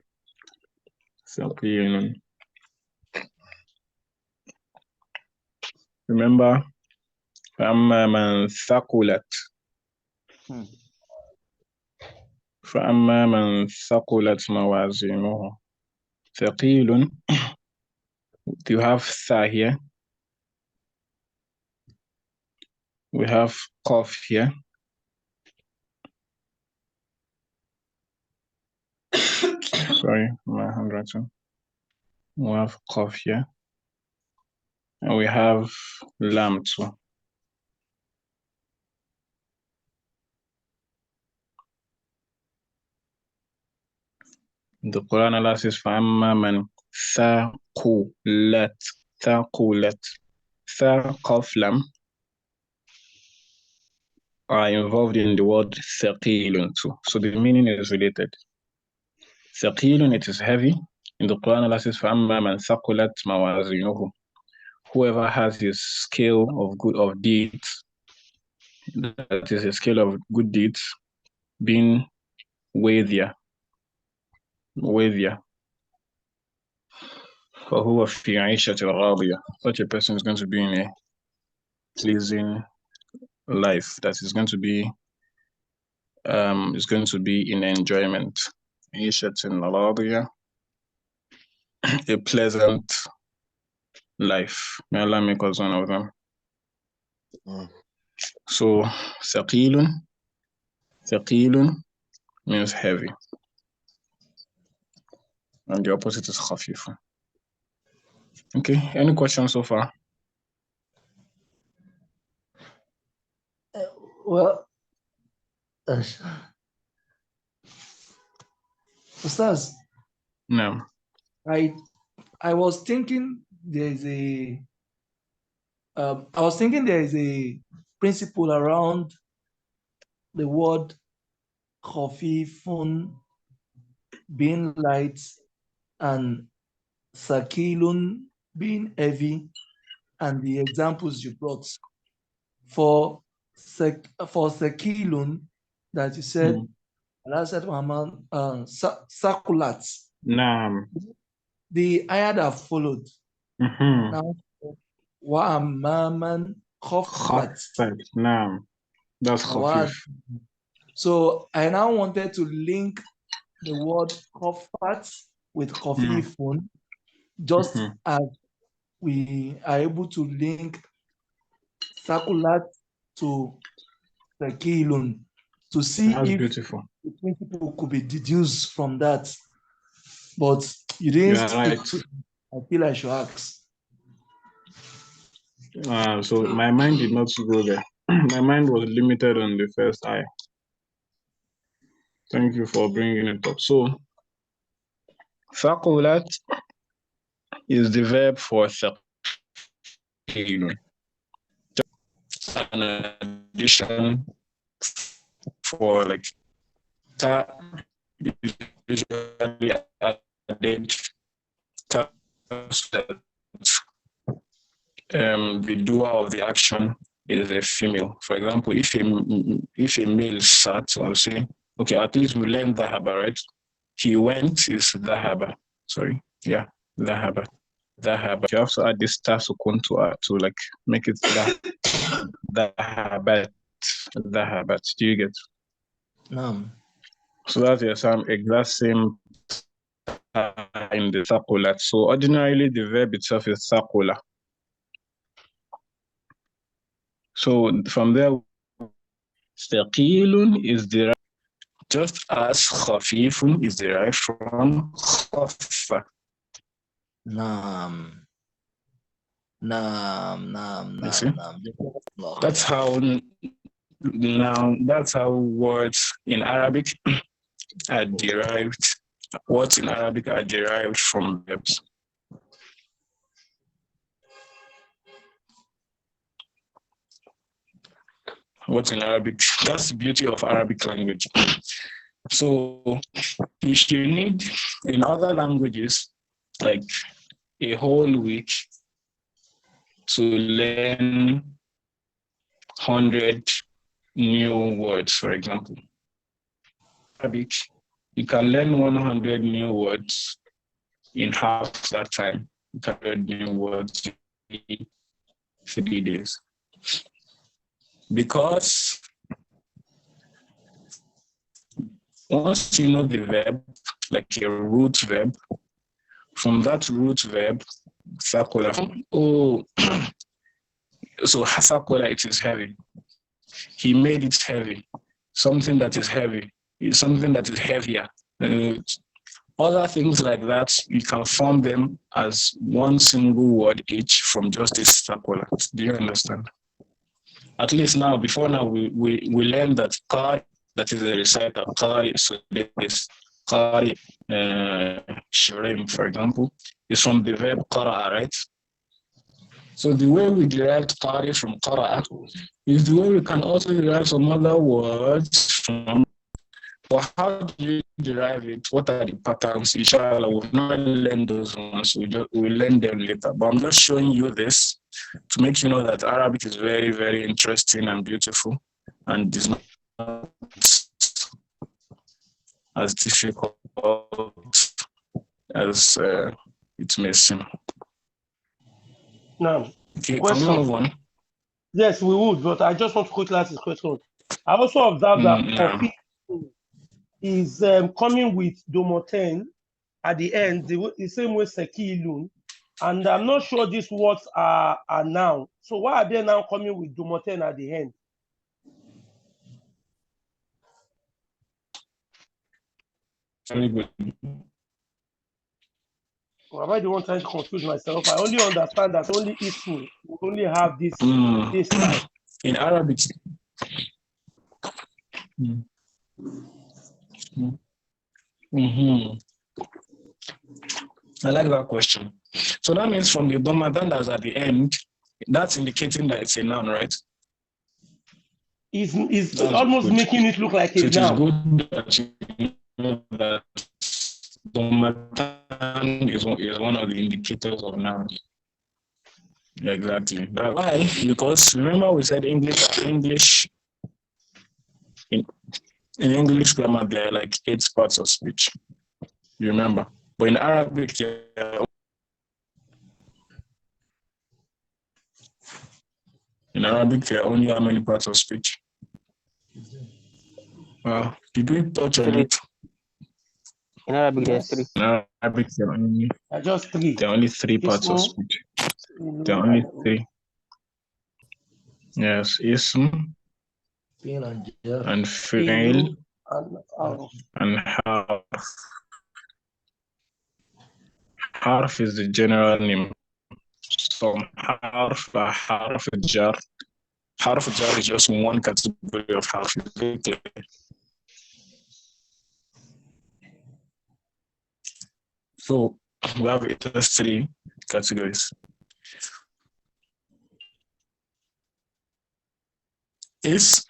thaqilun. Remember, فَأَمَّا مَنْ ثَقُلَتْ فَأَمَّا مَنْ ثَقُلَتْ مَوَازِينُهُ. ثَقِيلٌ. Do you have tha here? We have qaf here. Sorry, my handwriting. We have qaf here. And we have lam too. The Quran Allah says, فَأَمَّا مَنْ ثَقُلَتْ qaf lam are involved in the word ثَقِيلٌ too. So the meaning is related. ثَقِيلٌ, it is heavy. In the Quran Allah says, فَأَمَّا مَنْ ثَقُلَتْ مَوَازِينُهُ. Whoever has his scale of deeds, that is a scale of good deeds, being weightier. فهو في عيشة راضية. Such a person is going to be in a pleasing life. That is going to be in enjoyment. عيشة راضية, a pleasant life. May Allah make us one of them. So ثقيل means heavy, and the opposite is خفيف. Okay, any questions so far? Well, Ustaz, No. I was thinking there is a principle around the word khafifun being light and sakilun being heavy, and the examples you brought for sakilun that you said, Allah said Muhammad sakulat. Naam. The ayah that followed. Now, wa amman khafat. Naam. That's khafif. So I now wanted to link the word khafat with khafifun, just as we are able to link sakulat to sakilun, to see That's if beautiful. the principle could be deduced from that. But you didn't. You are right. I feel I should ask. So my mind did not go there. My mind was limited on the first eye. Thank you for bringing it up. So, faqulat is the verb for thaqilun. An addition for like ta usually added ta, the doer of the action is a female. For example, if a male sat, I'll say, okay, at least we learned dhahaba, right? He went is dhahaba. Sorry, yeah, dhahaba. You have to add this ta sukun to like make it dhahabat. Do you get? No. So that's the exact same in the thaqulat. So ordinarily the verb itself is thaqula. So from there, thaqilun is derived just as khafifun is derived from khaffa. Naam. You see? That's how words in Arabic are derived. Words in Arabic are derived from verbs. Words in Arabic. That's the beauty of Arabic language. So you need in other languages like a whole week to learn 100 new words, for example. Arabic, you can learn 100 new words in half that time. 100 new words in 3 days. Because once you know the verb, like a root verb, from that root verb, sakola, so sakola, it is heavy. He made it heavy. Something that is heavy is something that is heavier. Other things like that, you can form them as one single word each from just a sakola. Do you understand? At least now, before now, we learned that qari, that is a reciter, qari, so this qari, shirim, for example, is from the verb qara'a, right? So the way we derived qari from qara'a is the way we can also derive some other words from. But how do you derive it? What are the patterns? Inshallah, we've not learned those ones. We'll learn them later. But I'm just showing you this to make you know that Arabic is very, very interesting and beautiful, and is not as difficult as it may seem. Now, Okay, question. can we move on? Yes, we would, but I just want to quickly ask this question. I also observed that coffee is coming with Domoten at the end, the same way Sekilun, and I'm not sure these words are now. So why are they now coming with Domoten at the end? Very good. Well, am I the one trying to confuse myself? I only understand that only Ismu will only have this time. In Arabic. I like that question. So that means from the Domadan that's at the end, that's indicating that it's a noun, right? Is almost good. Making it look like a noun. It is good that you know that Domadan is one of the indicators of nouns. Exactly. That's why? Because remember we said in English grammar there are like 8 parts of speech. You remember? But in Arabic, there are only how many parts of speech? Did we touch on it? In Arabic, there's 3. In Arabic, there are only just 3. There are only 3 parts of speech. There are only 3. Yes, ism and fi'l and harf. Harf is the general name. Some harf are harf jar. Harf jar is just one category of harf. So we have just 3 categories. Ism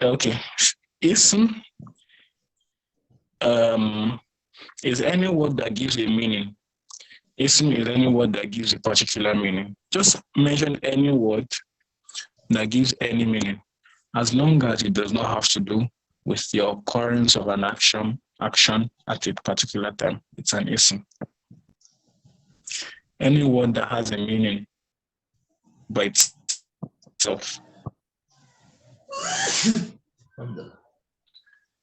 is any word that gives a meaning. Ism is any word that gives a particular meaning. Just mention any word that gives any meaning, as long as it does not have to do with the occurrence of an action at a particular time. It's an ism. Any word that has a meaning by itself.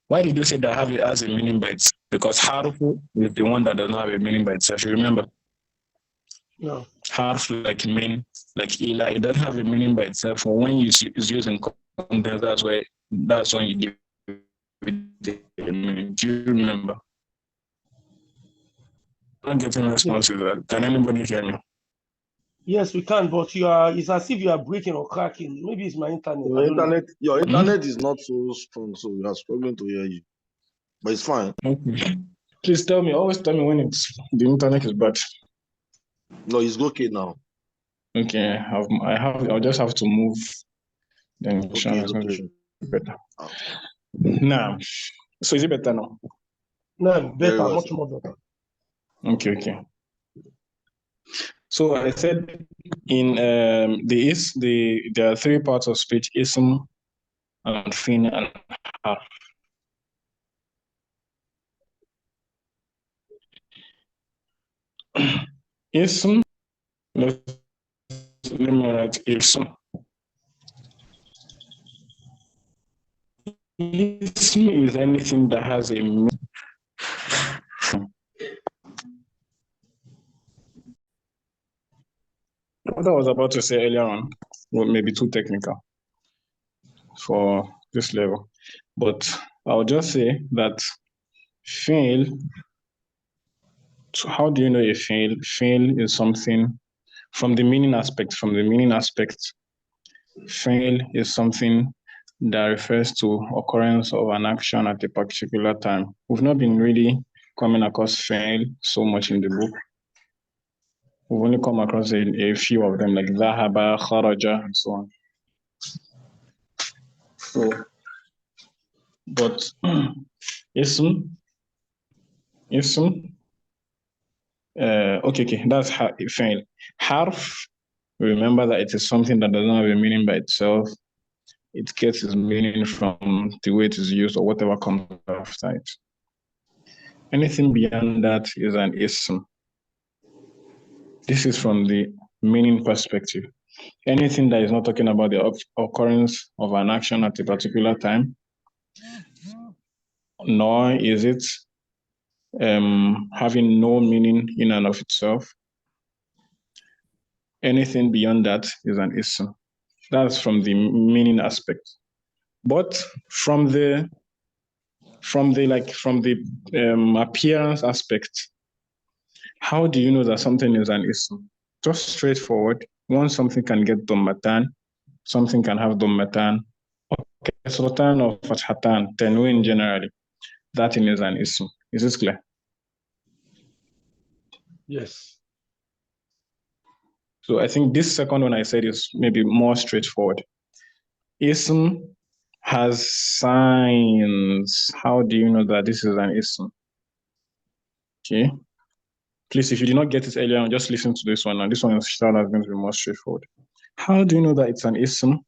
Why did you say that it has a meaning by itself? Because harfu is the one that does not have a meaning by itself. You remember? No. Harf like mean, like ila, it doesn't have a meaning by itself. Or when it's used in context, that's when you give it a meaning. Do you remember? I'm not getting a response to that. Can anybody hear me? Yes, we can, but it's as if you are breaking or cracking. Maybe it's my internet. I Your don't know. internet, your internet is not so strong, so we are struggling to hear you. But it's fine. Okay. Please tell me. Always tell me when the internet is bad. No, it's okay now. Okay. I'll just have to move. Then Okay, inshallah, it's it's going to okay. be better. Ah, Now, so is it better now? No, very better, well, much sir. more better. Okay. So I said in there are three parts of speech: ism, and fin, and harf. Ism, let me write ism. Ism is anything that has a meaning. What I was about to say earlier on, well, maybe too technical for this level, but I'll just say that fail. So how do you know a fail? Fail is something from the meaning aspect. Fail is something that refers to occurrence of an action at a particular time. We've not been really coming across fail so much in the book. We've only come across a few of them, like ذهب, خرج, and so on. So, but ism, okay, that's fail. Harf, remember that it is something that does not have a meaning by itself. It gets its meaning from the way it is used or whatever comes after it. Anything beyond that is an ism. This is from the meaning perspective. Anything that is not talking about the occurrence of an action at a particular time, nor is it having no meaning in and of itself. Anything beyond that is an ism. That's from the meaning aspect. But from the appearance aspect, how do you know that something is an ism? Just straightforward. Once something can get dhammatan, something can have dhammatan, kasratan or fathatan, tanween generally. That is an ism. Is this clear? Yes. So I think this second one I said is maybe more straightforward. Ism has signs. How do you know that this is an ism? Okay. Please, if you did not get it earlier on, just listen to this one. And this one is going to be more straightforward. How do you know that it's an ism?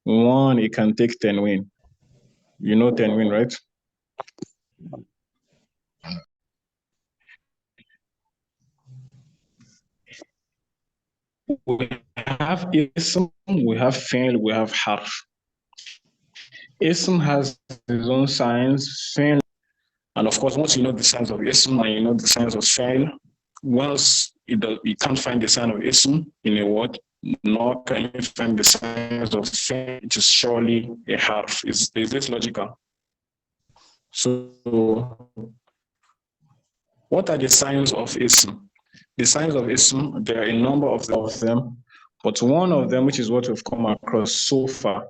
One, it can take tanween. You know tanween, right? We have ism, we have fi'l, we have harf. Ism has its own signs, fi'l, and of course, once you know the signs of ism and you know the signs of fi'l, once you can't find the sign of ism in a word, nor can you find the signs of fi'l, it is surely a harf. Is this logical? So, what are the signs of ism? The signs of ism, there are a number of them, but one of them, which is what we've come across so far,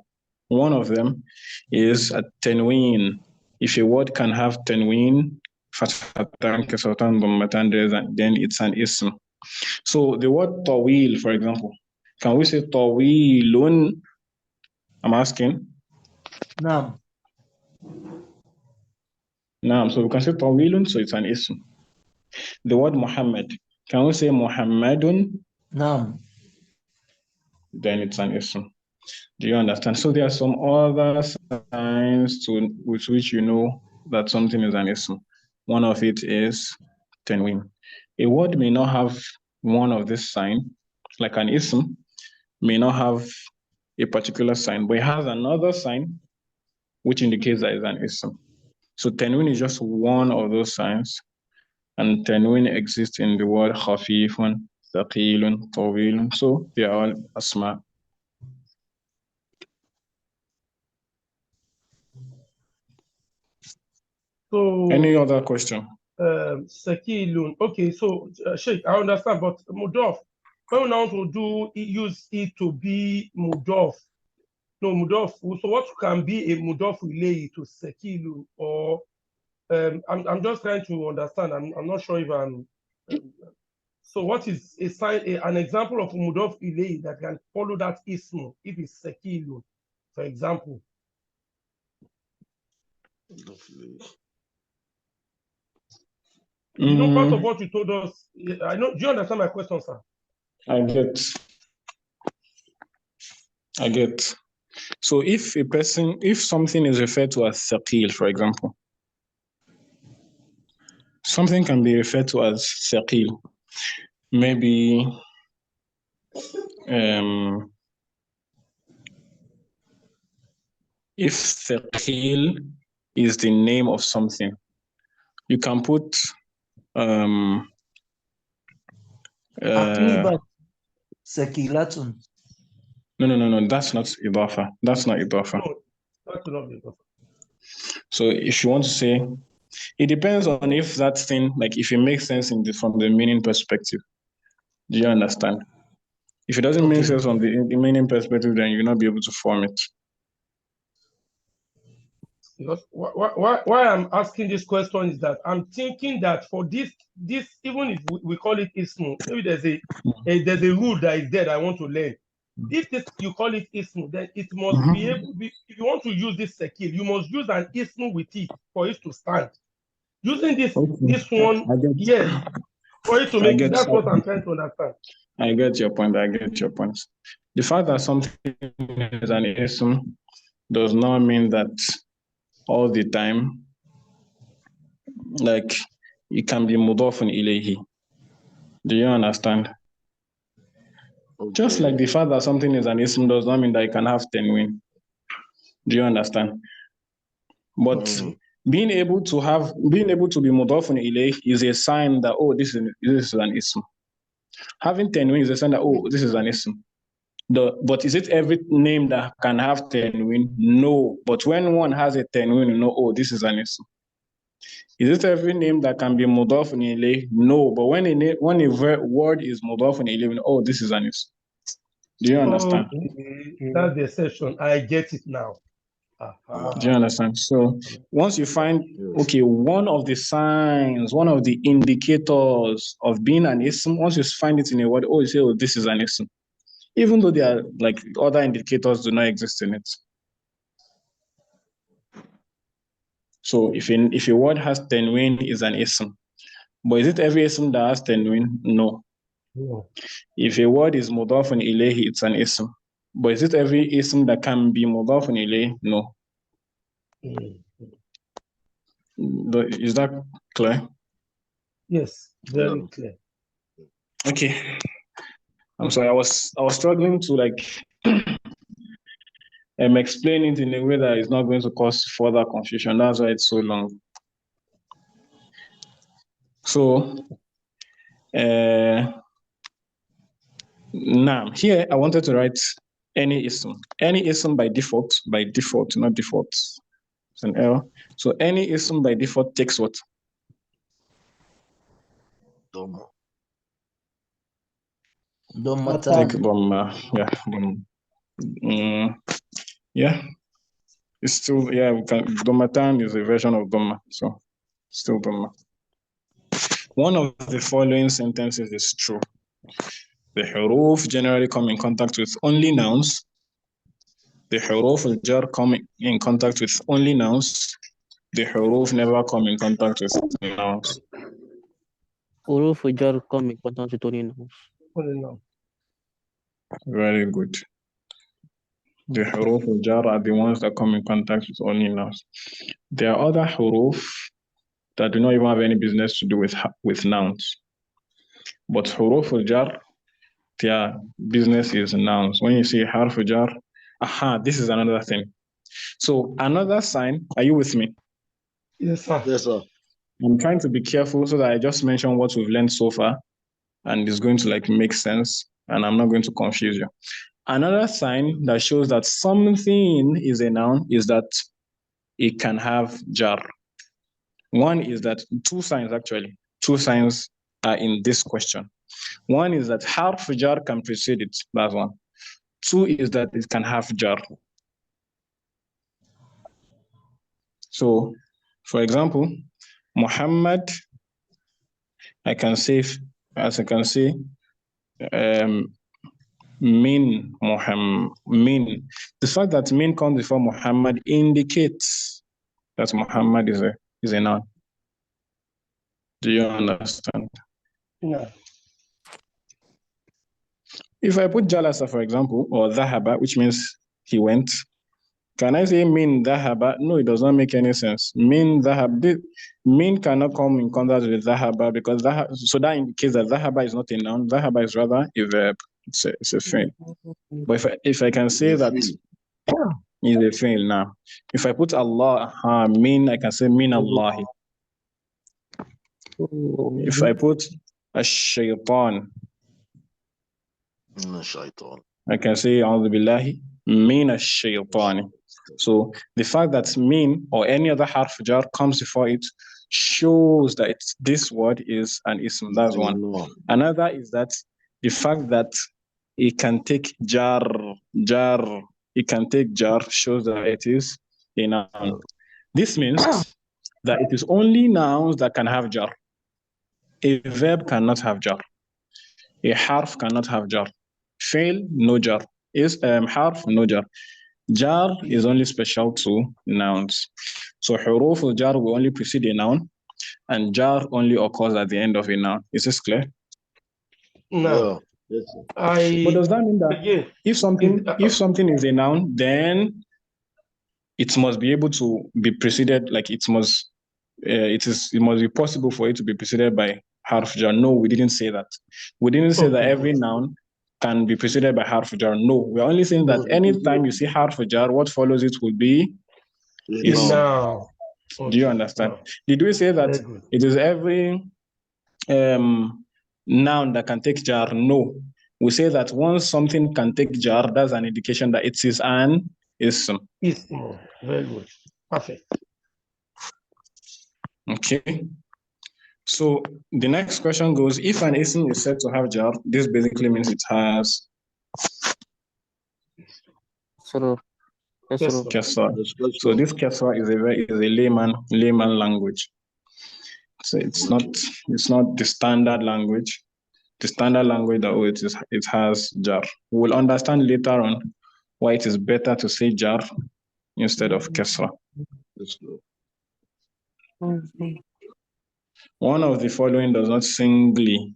one of them is a tanween. If a word can have tanween, fathatan, kasratan, dhammatan, then it's an ism. So the word tawil, for example, can we say tawilun? I'm asking. Naam. Naam. So we can say tawilun, so it's an ism. The word Muhammad, can we say Muhammadun? Naam. Then it's an ism. Do you understand? So there are some other signs with which you know that something is an ism. One of it is tanween. A word may not have one of this sign, like an ism may not have a particular sign, but it has another sign which indicates that it's an ism. So tanween is just one of those signs, and tanween exists in the word khafifun, thaqilun, tawilun. So they are all asma. So Any other question? Sakilun. Okay, so Sheikh, I understand, but Mudaf, when we now want to use it to be mudof. No, mudof. So what can be a mudof relay to sekilun or I'm just trying to understand. I'm not sure if I'm. So what is a sign, an example of mudof relay that can follow that ismu if it's sekilun, for example? You know, part of what you told us. I know. Do you understand my question, sir? I get. So if something is referred to as thaqil, for example, something can be referred to as thaqil. Maybe if thaqil is the name of something, you can put Akibat Sekilatun. No, that's not idafa. That's not idafa. No, that's not idafa. So if you want to say, it depends on if that thing, like if it makes sense from the meaning perspective. Do you understand? If it doesn't make sense from the meaning perspective, then you'll not be able to form it. Because why I'm asking this question is that I'm thinking that for this even if we call it ismu, maybe there's a rule that is there that I want to learn. If you call it ismu, then it must be able to be, if you want to use this sekil, you must use an ismu with it for it to stand. Using this one, yes, for it to make it, that's what I'm trying to understand. I get your point. The fact that something is an ism does not mean that all the time, like, it can be mudafun ilayhi. Do you understand? Okay. Just like the fact that something is an ism does not mean that it can have tanween. Do you understand? But being able to be mudafun ilayhi is a sign that, oh, this is an ism. Having tanween is a sign that, oh, this is an ism. But is it every name that can have tanween? No. But when one has a tanween, you know, oh, this is an ism. Is it every name that can be mudafun ilayhi? No. But when a word is mudafun ilayhi, oh, this is an ism. Do you understand? That's the exception. I get it now. Do you understand? So once you find, okay, one of the signs, one of the indicators of being an ism, once you find it in a word, oh, you say, oh, this is an ism. Even though there are, like, other indicators do not exist in it. So if a word has tanween, is an ism. But is it every ism that has tanween? No. If a word is mudafun ilayhi, it's an ism. But is it every ism that can be mudafun ilayhi? No. Is that clear? Yes, very clear. Okay. I'm sorry, I was struggling to, like, explain it in a way that is not going to cause further confusion. That's why it's so long. So now here I wanted to write any ism by default, not default. It's an error. So any ism by default takes what? Dhamma. Dhammatan. Take dhamma. Yeah. It's still, dhammatan is a version of dhamma, so still dhamma. One of the following sentences is true. The huruf generally come in contact with only nouns. The huruf al-jar come in contact with only nouns. The huruf never come in contact with nouns. Huruf al-jar come in contact with only nouns. Very good. The huruf al-jar are the ones that come in contact with only nouns. There are other huruf that do not even have any business to do with nouns. But huruf al-jar, their business is nouns. When you see harf al-jar, this is another thing. So another sign, are you with me? Yes, sir. Yes, sir. I'm trying to be careful so that I just mention what we've learned so far, and it's going to, like, make sense, and I'm not going to confuse you. Another sign that shows that something is a noun is that it can have jar. One is that two signs are in this question. One is that harf jar can precede it. That's one. Two is that it can have jar. So, for example, Muhammad, I can say, as I can say, min Muhammad. Min. The fact that min comes before Muhammad indicates that Muhammad is a noun. Do you understand? No. If I put jalasa, for example, or dhahaba, which means he went, can I say min dhahaba? No, it does not make any sense. Min dhahab, min cannot come in contact with dhahaba because so that indicates that dhahaba is not a noun. Dhahaba is rather a verb. It's a fail. But if I can say that is a fail now. If I put Allah, min, I can say min Allahi. If I put ash-shaytan, I can say a'udhu billahi min ash-shaytani. So the fact that min or any other harf jar comes before it shows that this word is an ism. That's one. Another is that the fact that it can take jar, it can take jar shows that it is a noun. This means that it is only nouns that can have jar. A verb cannot have jar. A harf cannot have jar. Fail, no jar. Is harf, no jar. Jar is only special to nouns. So huruf al-jar will only precede a noun, and jar only occurs at the end of a noun. Is this clear? No. But does that mean that if something is a noun, then it must be able to be preceded, like it must be possible for it to be preceded by harf jar? No, we didn't say that. We didn't say that every noun can be preceded by harf jar. No, we're only saying that anytime you see harf jar, what follows it will be ism. No. Do you understand? Did we say that it is every noun that can take jar? No. We say that once something can take jar, that's an indication that it is an ism. Ism. Very good. Perfect. Okay. So the next question goes, if an ism is said to have jar, this basically means it has kasra. So this kasra is a layman language. So it's not the standard language. The standard language that it has jar. We'll understand later on why it is better to say jar instead of kasra. One of the following does not singly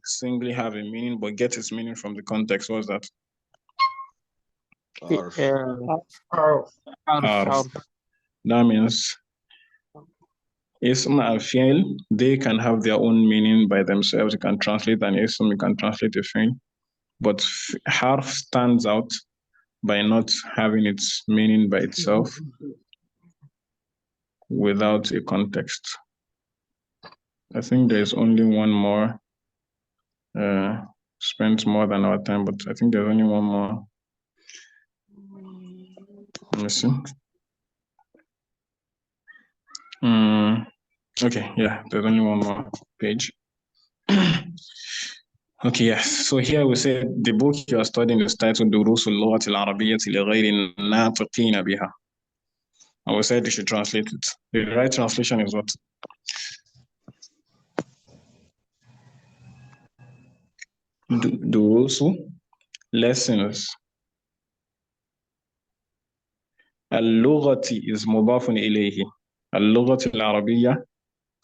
have a meaning, but gets its meaning from the context. What's that? Arf. That means ism and fi'l, they can have their own meaning by themselves. You can translate an ism, you can translate a fi'l, but harf stands out by not having its meaning by itself without a context. I think there's only one more. Spent more than our time, but I think there's only one more. Let me see. Okay, yeah, there's only one more page. Okay, yes. So here we say the book you are studying is titled دروس اللغة العربية لغير الناطقين بها. I will say you should translate it. The right translation is what? دروس lessons. اللغة is مضاف إليه. اللغة العربية.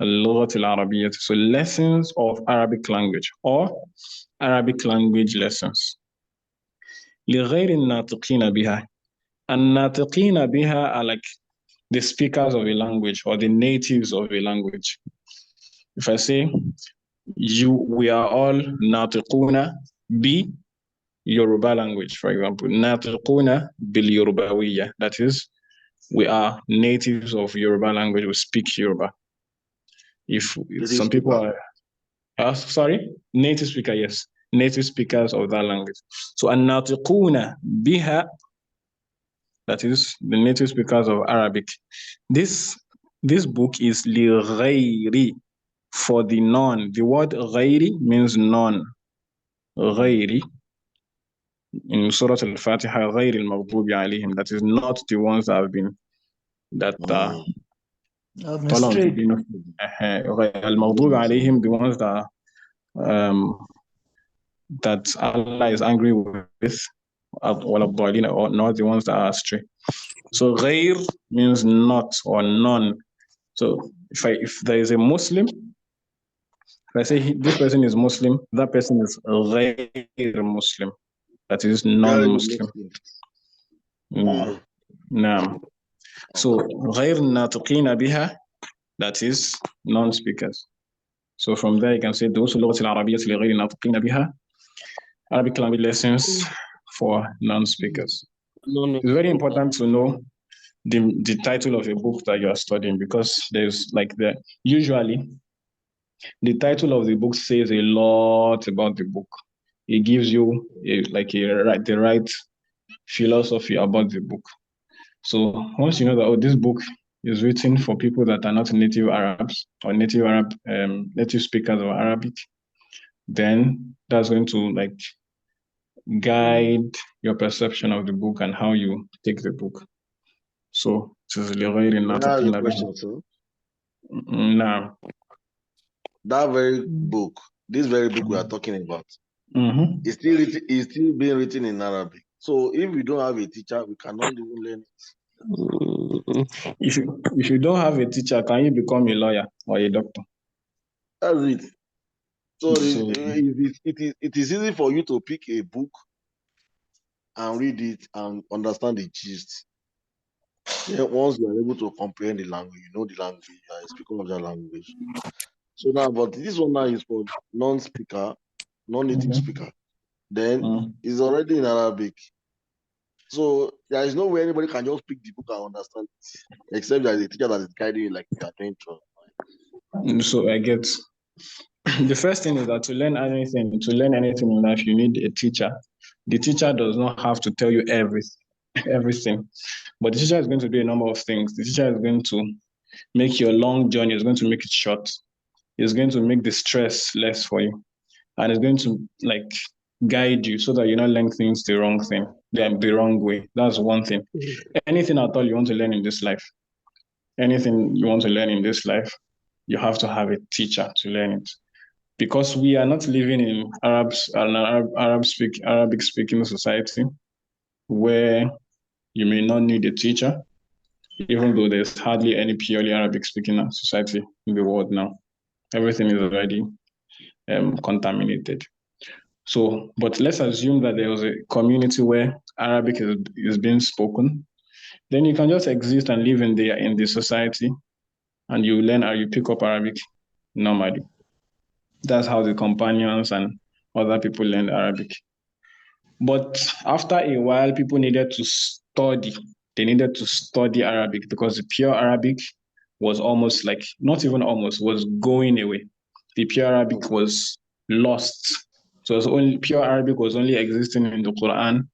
اللغة العربية. So lessons of Arabic language or Arabic language lessons. لغير الناطقين بها. الناطقين بها are like the speakers of a language or the natives of a language. If I say we are all ناطقون bi Yoruba language, for example, ناطقون باليوروباوية. That is, we are natives of Yoruba language. We speak Yoruba. If some people are, sorry, native speaker, yes, native speakers of that language. So الناطقون بها, that is the native speakers of Arabic. This book is لغير, for the non. The word غير means non. غير in Surah Al-Fatiha غير المغضوب عليهم, that is not the ones that have been that Straight. المغضوب عليهم, the ones that that Allah is angry with, or not the ones that are astray. So غير means not or none. So if there is a Muslim, if I say this person is Muslim, that person is غير Muslim, that is non-Muslim. Naam. So غير ناطقين بها, that is non-speakers. So from there you can say those اللغة العربية لغير ناطقين بها, Arabic language lessons for non-speakers. It's very important to know the title of a book that you are studying, because there's usually the title of the book says a lot about the book. It gives you the right philosophy about the book. So once you know that this book is written for people that are not native Arabs or native speakers of Arabic, then that's going to guide your perception of the book and how you take the book. So question, sir. Now, that very book, this very book we are talking about, is still being written in Arabic. So if we don't have a teacher, we cannot even learn it. If you don't have a teacher, can you become a lawyer or a doctor? That's it. So it is easy for you to pick a book and read it and understand the gist. Then once you are able to comprehend the language, you know the language, you are a speaker of that language. So now, but this one now is for non-speaker, non-native speaker. Then it's already in Arabic. So there is no way anybody can just pick the book and understand it, except there is a teacher that is guiding you like you are doing through. So I get the first thing is that to learn anything in life, you need a teacher. The teacher does not have to tell you everything, but the teacher is going to do a number of things. The teacher is going to make your long journey, is going to make it short. It's going to make the stress less for you, and it's going to guide you so that you're not learning things the wrong way. That's one thing. Anything at all you want to learn in this life, you have to have a teacher to learn it. Because we are not living in Arabic speaking society where you may not need a teacher, even though there's hardly any purely Arabic speaking society in the world now. Everything is already contaminated. So, but let's assume that there was a community where Arabic is being spoken, then you can just exist and live in the society, and you learn or you pick up Arabic normally. That's how the companions and other people learned Arabic. But after a while, people needed to study. They needed to study Arabic because the pure Arabic was almost was going away. The pure Arabic was lost. So pure Arabic was only existing in the Quran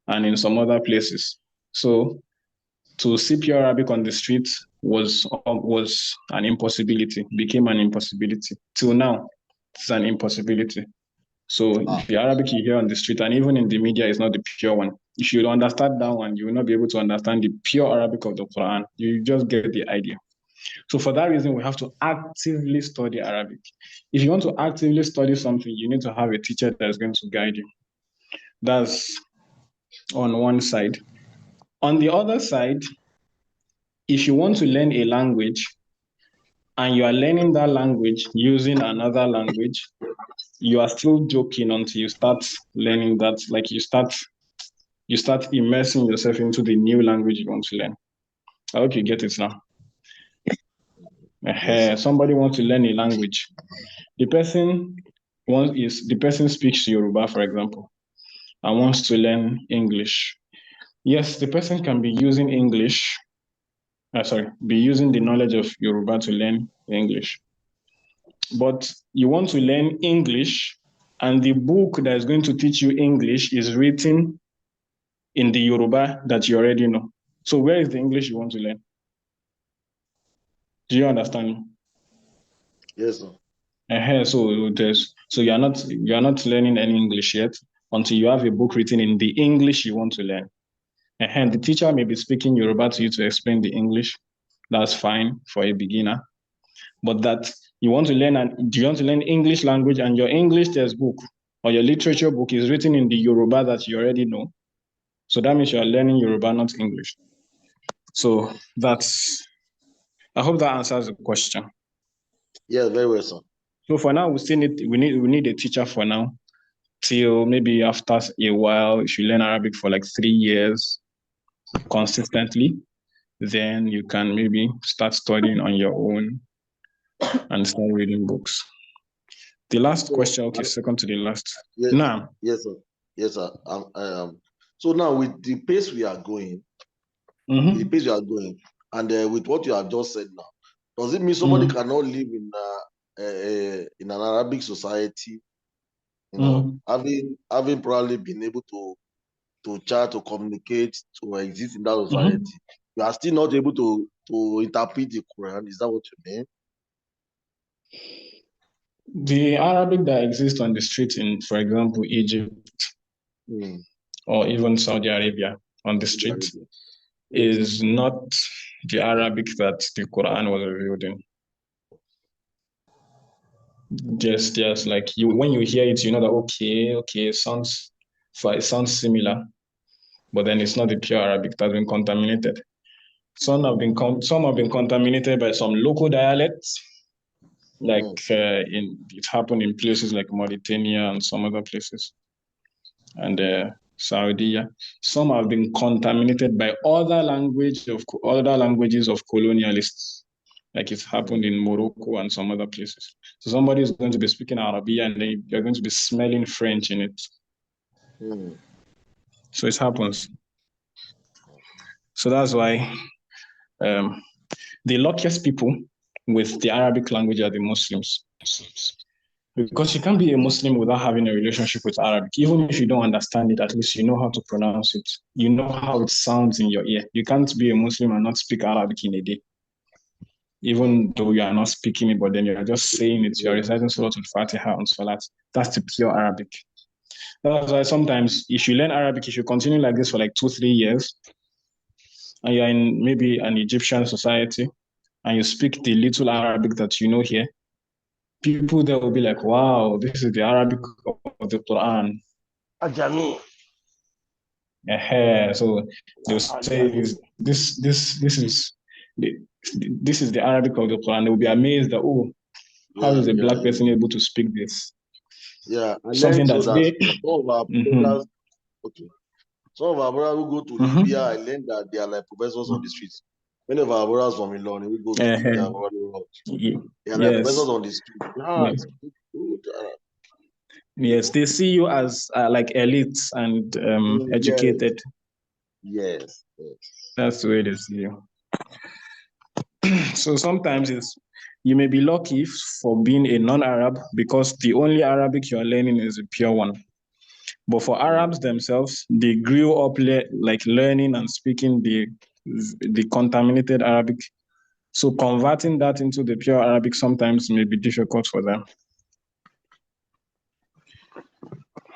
and in some other places. So to see pure Arabic on the street was an impossibility, became an impossibility. Till now, it's an impossibility. So the Arabic you hear on the street and even in the media is not the pure one. If you understand that one, you will not be able to understand the pure Arabic of the Quran. You just get the idea. So for that reason, we have to actively study Arabic. If you want to actively study something, you need to have a teacher that is going to guide you. That's on one side. On the other side, if you want to learn a language and you are learning that language using another language, you are still joking until you start learning that, you start immersing yourself into the new language you want to learn. I hope you get it now. Somebody wants to learn a language. The person speaks Yoruba, for example, and wants to learn English. Yes, the person can be using be using the knowledge of Yoruba to learn English. But you want to learn English, and the book that is going to teach you English is written in the Yoruba that you already know. So where is the English you want to learn? Do you understand? Yes, sir. So you're not learning any English yet until you have a book written in the English you want to learn. The teacher may be speaking Yoruba to you to explain the English. That's fine for a beginner. But that you want to learn, do you want to learn English language, and your English textbook or your literature book is written in the Yoruba that you already know? So that means you are learning Yoruba, not English. So I hope that answers the question. Yeah, very well, sir. So for now, we need a teacher for now, till maybe after a while, if you learn Arabic for like 3 years consistently, then you can maybe start studying on your own and start reading books. The last question, okay, second to the last. Yes, Now, yes, sir. Yes, sir. So now with the pace we are going, mhm. the pace we are going, and with what you have just said now, does it mean somebody cannot live in an Arabic society, you know, having probably been able to chat, to communicate, to exist in that society? You are still not able to interpret the Quran. Is that what you mean? The Arabic that exists on the street in, for example, Egypt or even Saudi Arabia on the street is not the Arabic that the Quran was revealed in. Just like when you hear it, you know that okay, it sounds similar, but then it's not the pure Arabic that has been contaminated. Some have been contaminated by some local dialects, like it happened in places like Mauritania and some other places, and Saudi. Some have been contaminated by other languages of colonialists, like it's happened in Morocco and some other places. So somebody is going to be speaking Arabic and then you're going to be smelling French in it. So it happens. So that's why the luckiest people with the Arabic language are the Muslims. Because you can't be a Muslim without having a relationship with Arabic. Even if you don't understand it, at least you know how to pronounce it. You know how it sounds in your ear. You can't be a Muslim and not speak Arabic in a day. Even though you are not speaking it, but then you're just saying it. You're reciting Surah Al-Fatiha and Salat. That's the pure Arabic. That's why sometimes if you learn Arabic, if you continue like this for like 2-3 years, and you're in maybe an Egyptian society, and you speak the little Arabic that you know here, people there will be like, wow, this is the Arabic of the Quran. Ajami. So they'll say this is the Arabic of the Quran. They'll be amazed that, how is a black person able to speak this? Yeah, I Something learned that some of our brothers, some of our brothers who go to Libya, I learned that they are like professors on the streets. Many of our brothers from Ilorin who go to Libya, they are like professors on the street. Yes, they see you as like elites and educated. Yes. That's the way they see you. So sometimes you may be lucky for being a non-Arab because the only Arabic you're learning is a pure one. But for Arabs themselves, they grew up like learning and speaking the contaminated Arabic. So converting that into the pure Arabic sometimes may be difficult for them.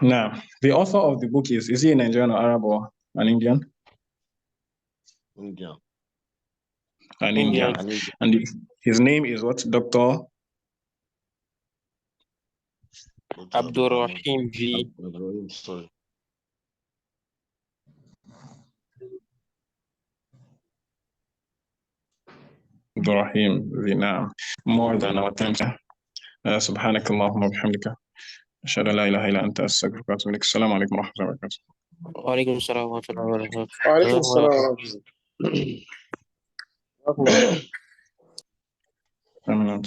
Now, the author of the book is he a Nigerian or Arab or an Indian? Indian. An Indian. And his name is what? Dr. Abdurrahim V. Sorry. Abdurrahim V. Now, more than our time. سبحانك اللهم وبحمدك أشهد أن لا إله إلا أنت أستغفرك وأتوب إليك. السلام عليكم ورحمة الله وبركاته. وعليكم السلام ورحمة الله وبركاته. وعليكم السلام ورحمة الله. آمين.